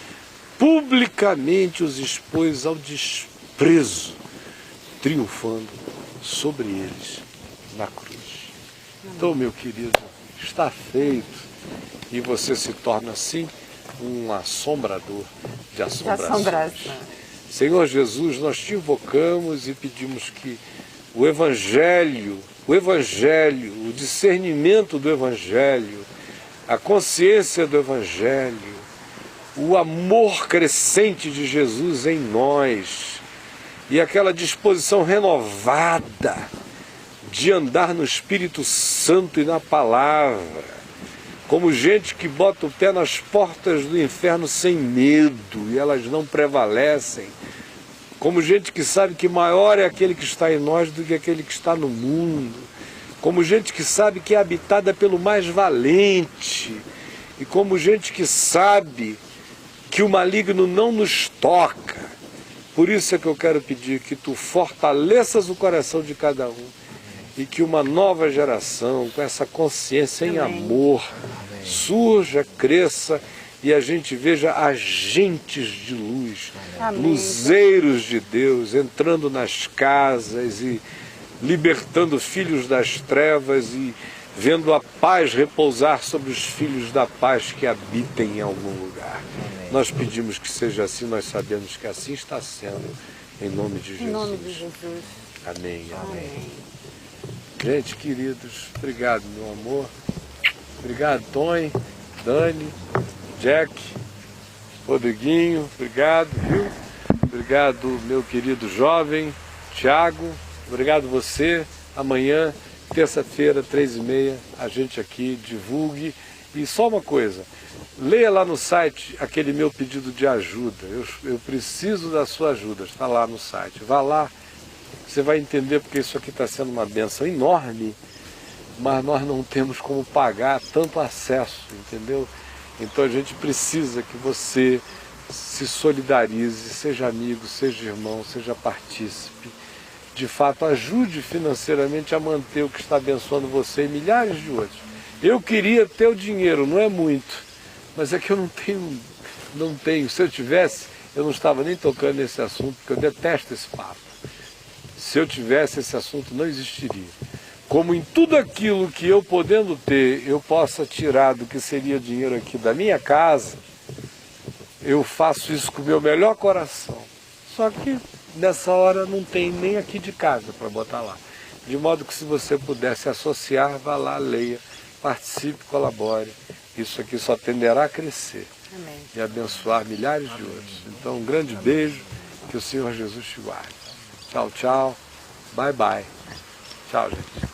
publicamente os expôs ao desprezo, triunfando sobre eles na cruz. Então, meu querido, está feito, e você se torna assim um assombrador de assombrações. Senhor Jesus, nós te invocamos e pedimos que o Evangelho, o discernimento do Evangelho, a consciência do Evangelho, o amor crescente de Jesus em nós e aquela disposição renovada de andar no Espírito Santo e na palavra, como gente que bota o pé nas portas do inferno sem medo e elas não prevalecem, como gente que sabe que maior é aquele que está em nós do que aquele que está no mundo, como gente que sabe que é habitada pelo mais valente, e como gente que sabe que o maligno não nos toca. Por isso é que eu quero pedir que tu fortaleças o coração de cada um e que uma nova geração com essa consciência em amor surja, cresça e a gente veja agentes de luz, luzeiros de Deus entrando nas casas e libertando filhos das trevas e vendo a paz repousar sobre os filhos da paz que habitem em algum lugar. Amém. Nós pedimos que seja assim, nós sabemos que assim está sendo, em nome de Jesus. Em nome de Jesus. Amém, amém. Gente, queridos, obrigado, meu amor. Obrigado, Tony, Dani, Jack, Rodriguinho, obrigado, viu? Obrigado, meu querido jovem, Thiago, obrigado você. Amanhã, terça-feira, 3h30, a gente aqui divulgue. E só uma coisa, leia lá no site aquele meu pedido de ajuda. Eu preciso da sua ajuda, está lá no site. Vá lá, você vai entender porque isso aqui está sendo uma bênção enorme, mas nós não temos como pagar tanto acesso, entendeu? Então a gente precisa que você se solidarize, seja amigo, seja irmão, seja partícipe. De fato, ajude financeiramente a manter o que está abençoando você e milhares de outros. Eu queria ter o dinheiro, não é muito, mas é que eu não tenho. Se eu tivesse, eu não estava nem tocando nesse assunto, porque eu detesto esse papo. Se eu tivesse, esse assunto não existiria. Como em tudo aquilo que eu podendo ter, eu possa tirar do que seria dinheiro aqui da minha casa, eu faço isso com o meu melhor coração. Só que nessa hora não tem nem aqui de casa para botar lá. De modo que se você puder se associar, vá lá, leia, participe, colabore. Isso aqui só tenderá a crescer. Amém. E abençoar milhares de outros. Então um grande beijo, que o Senhor Jesus te guarde. Tchau, tchau. Bye, bye. Tchau, gente.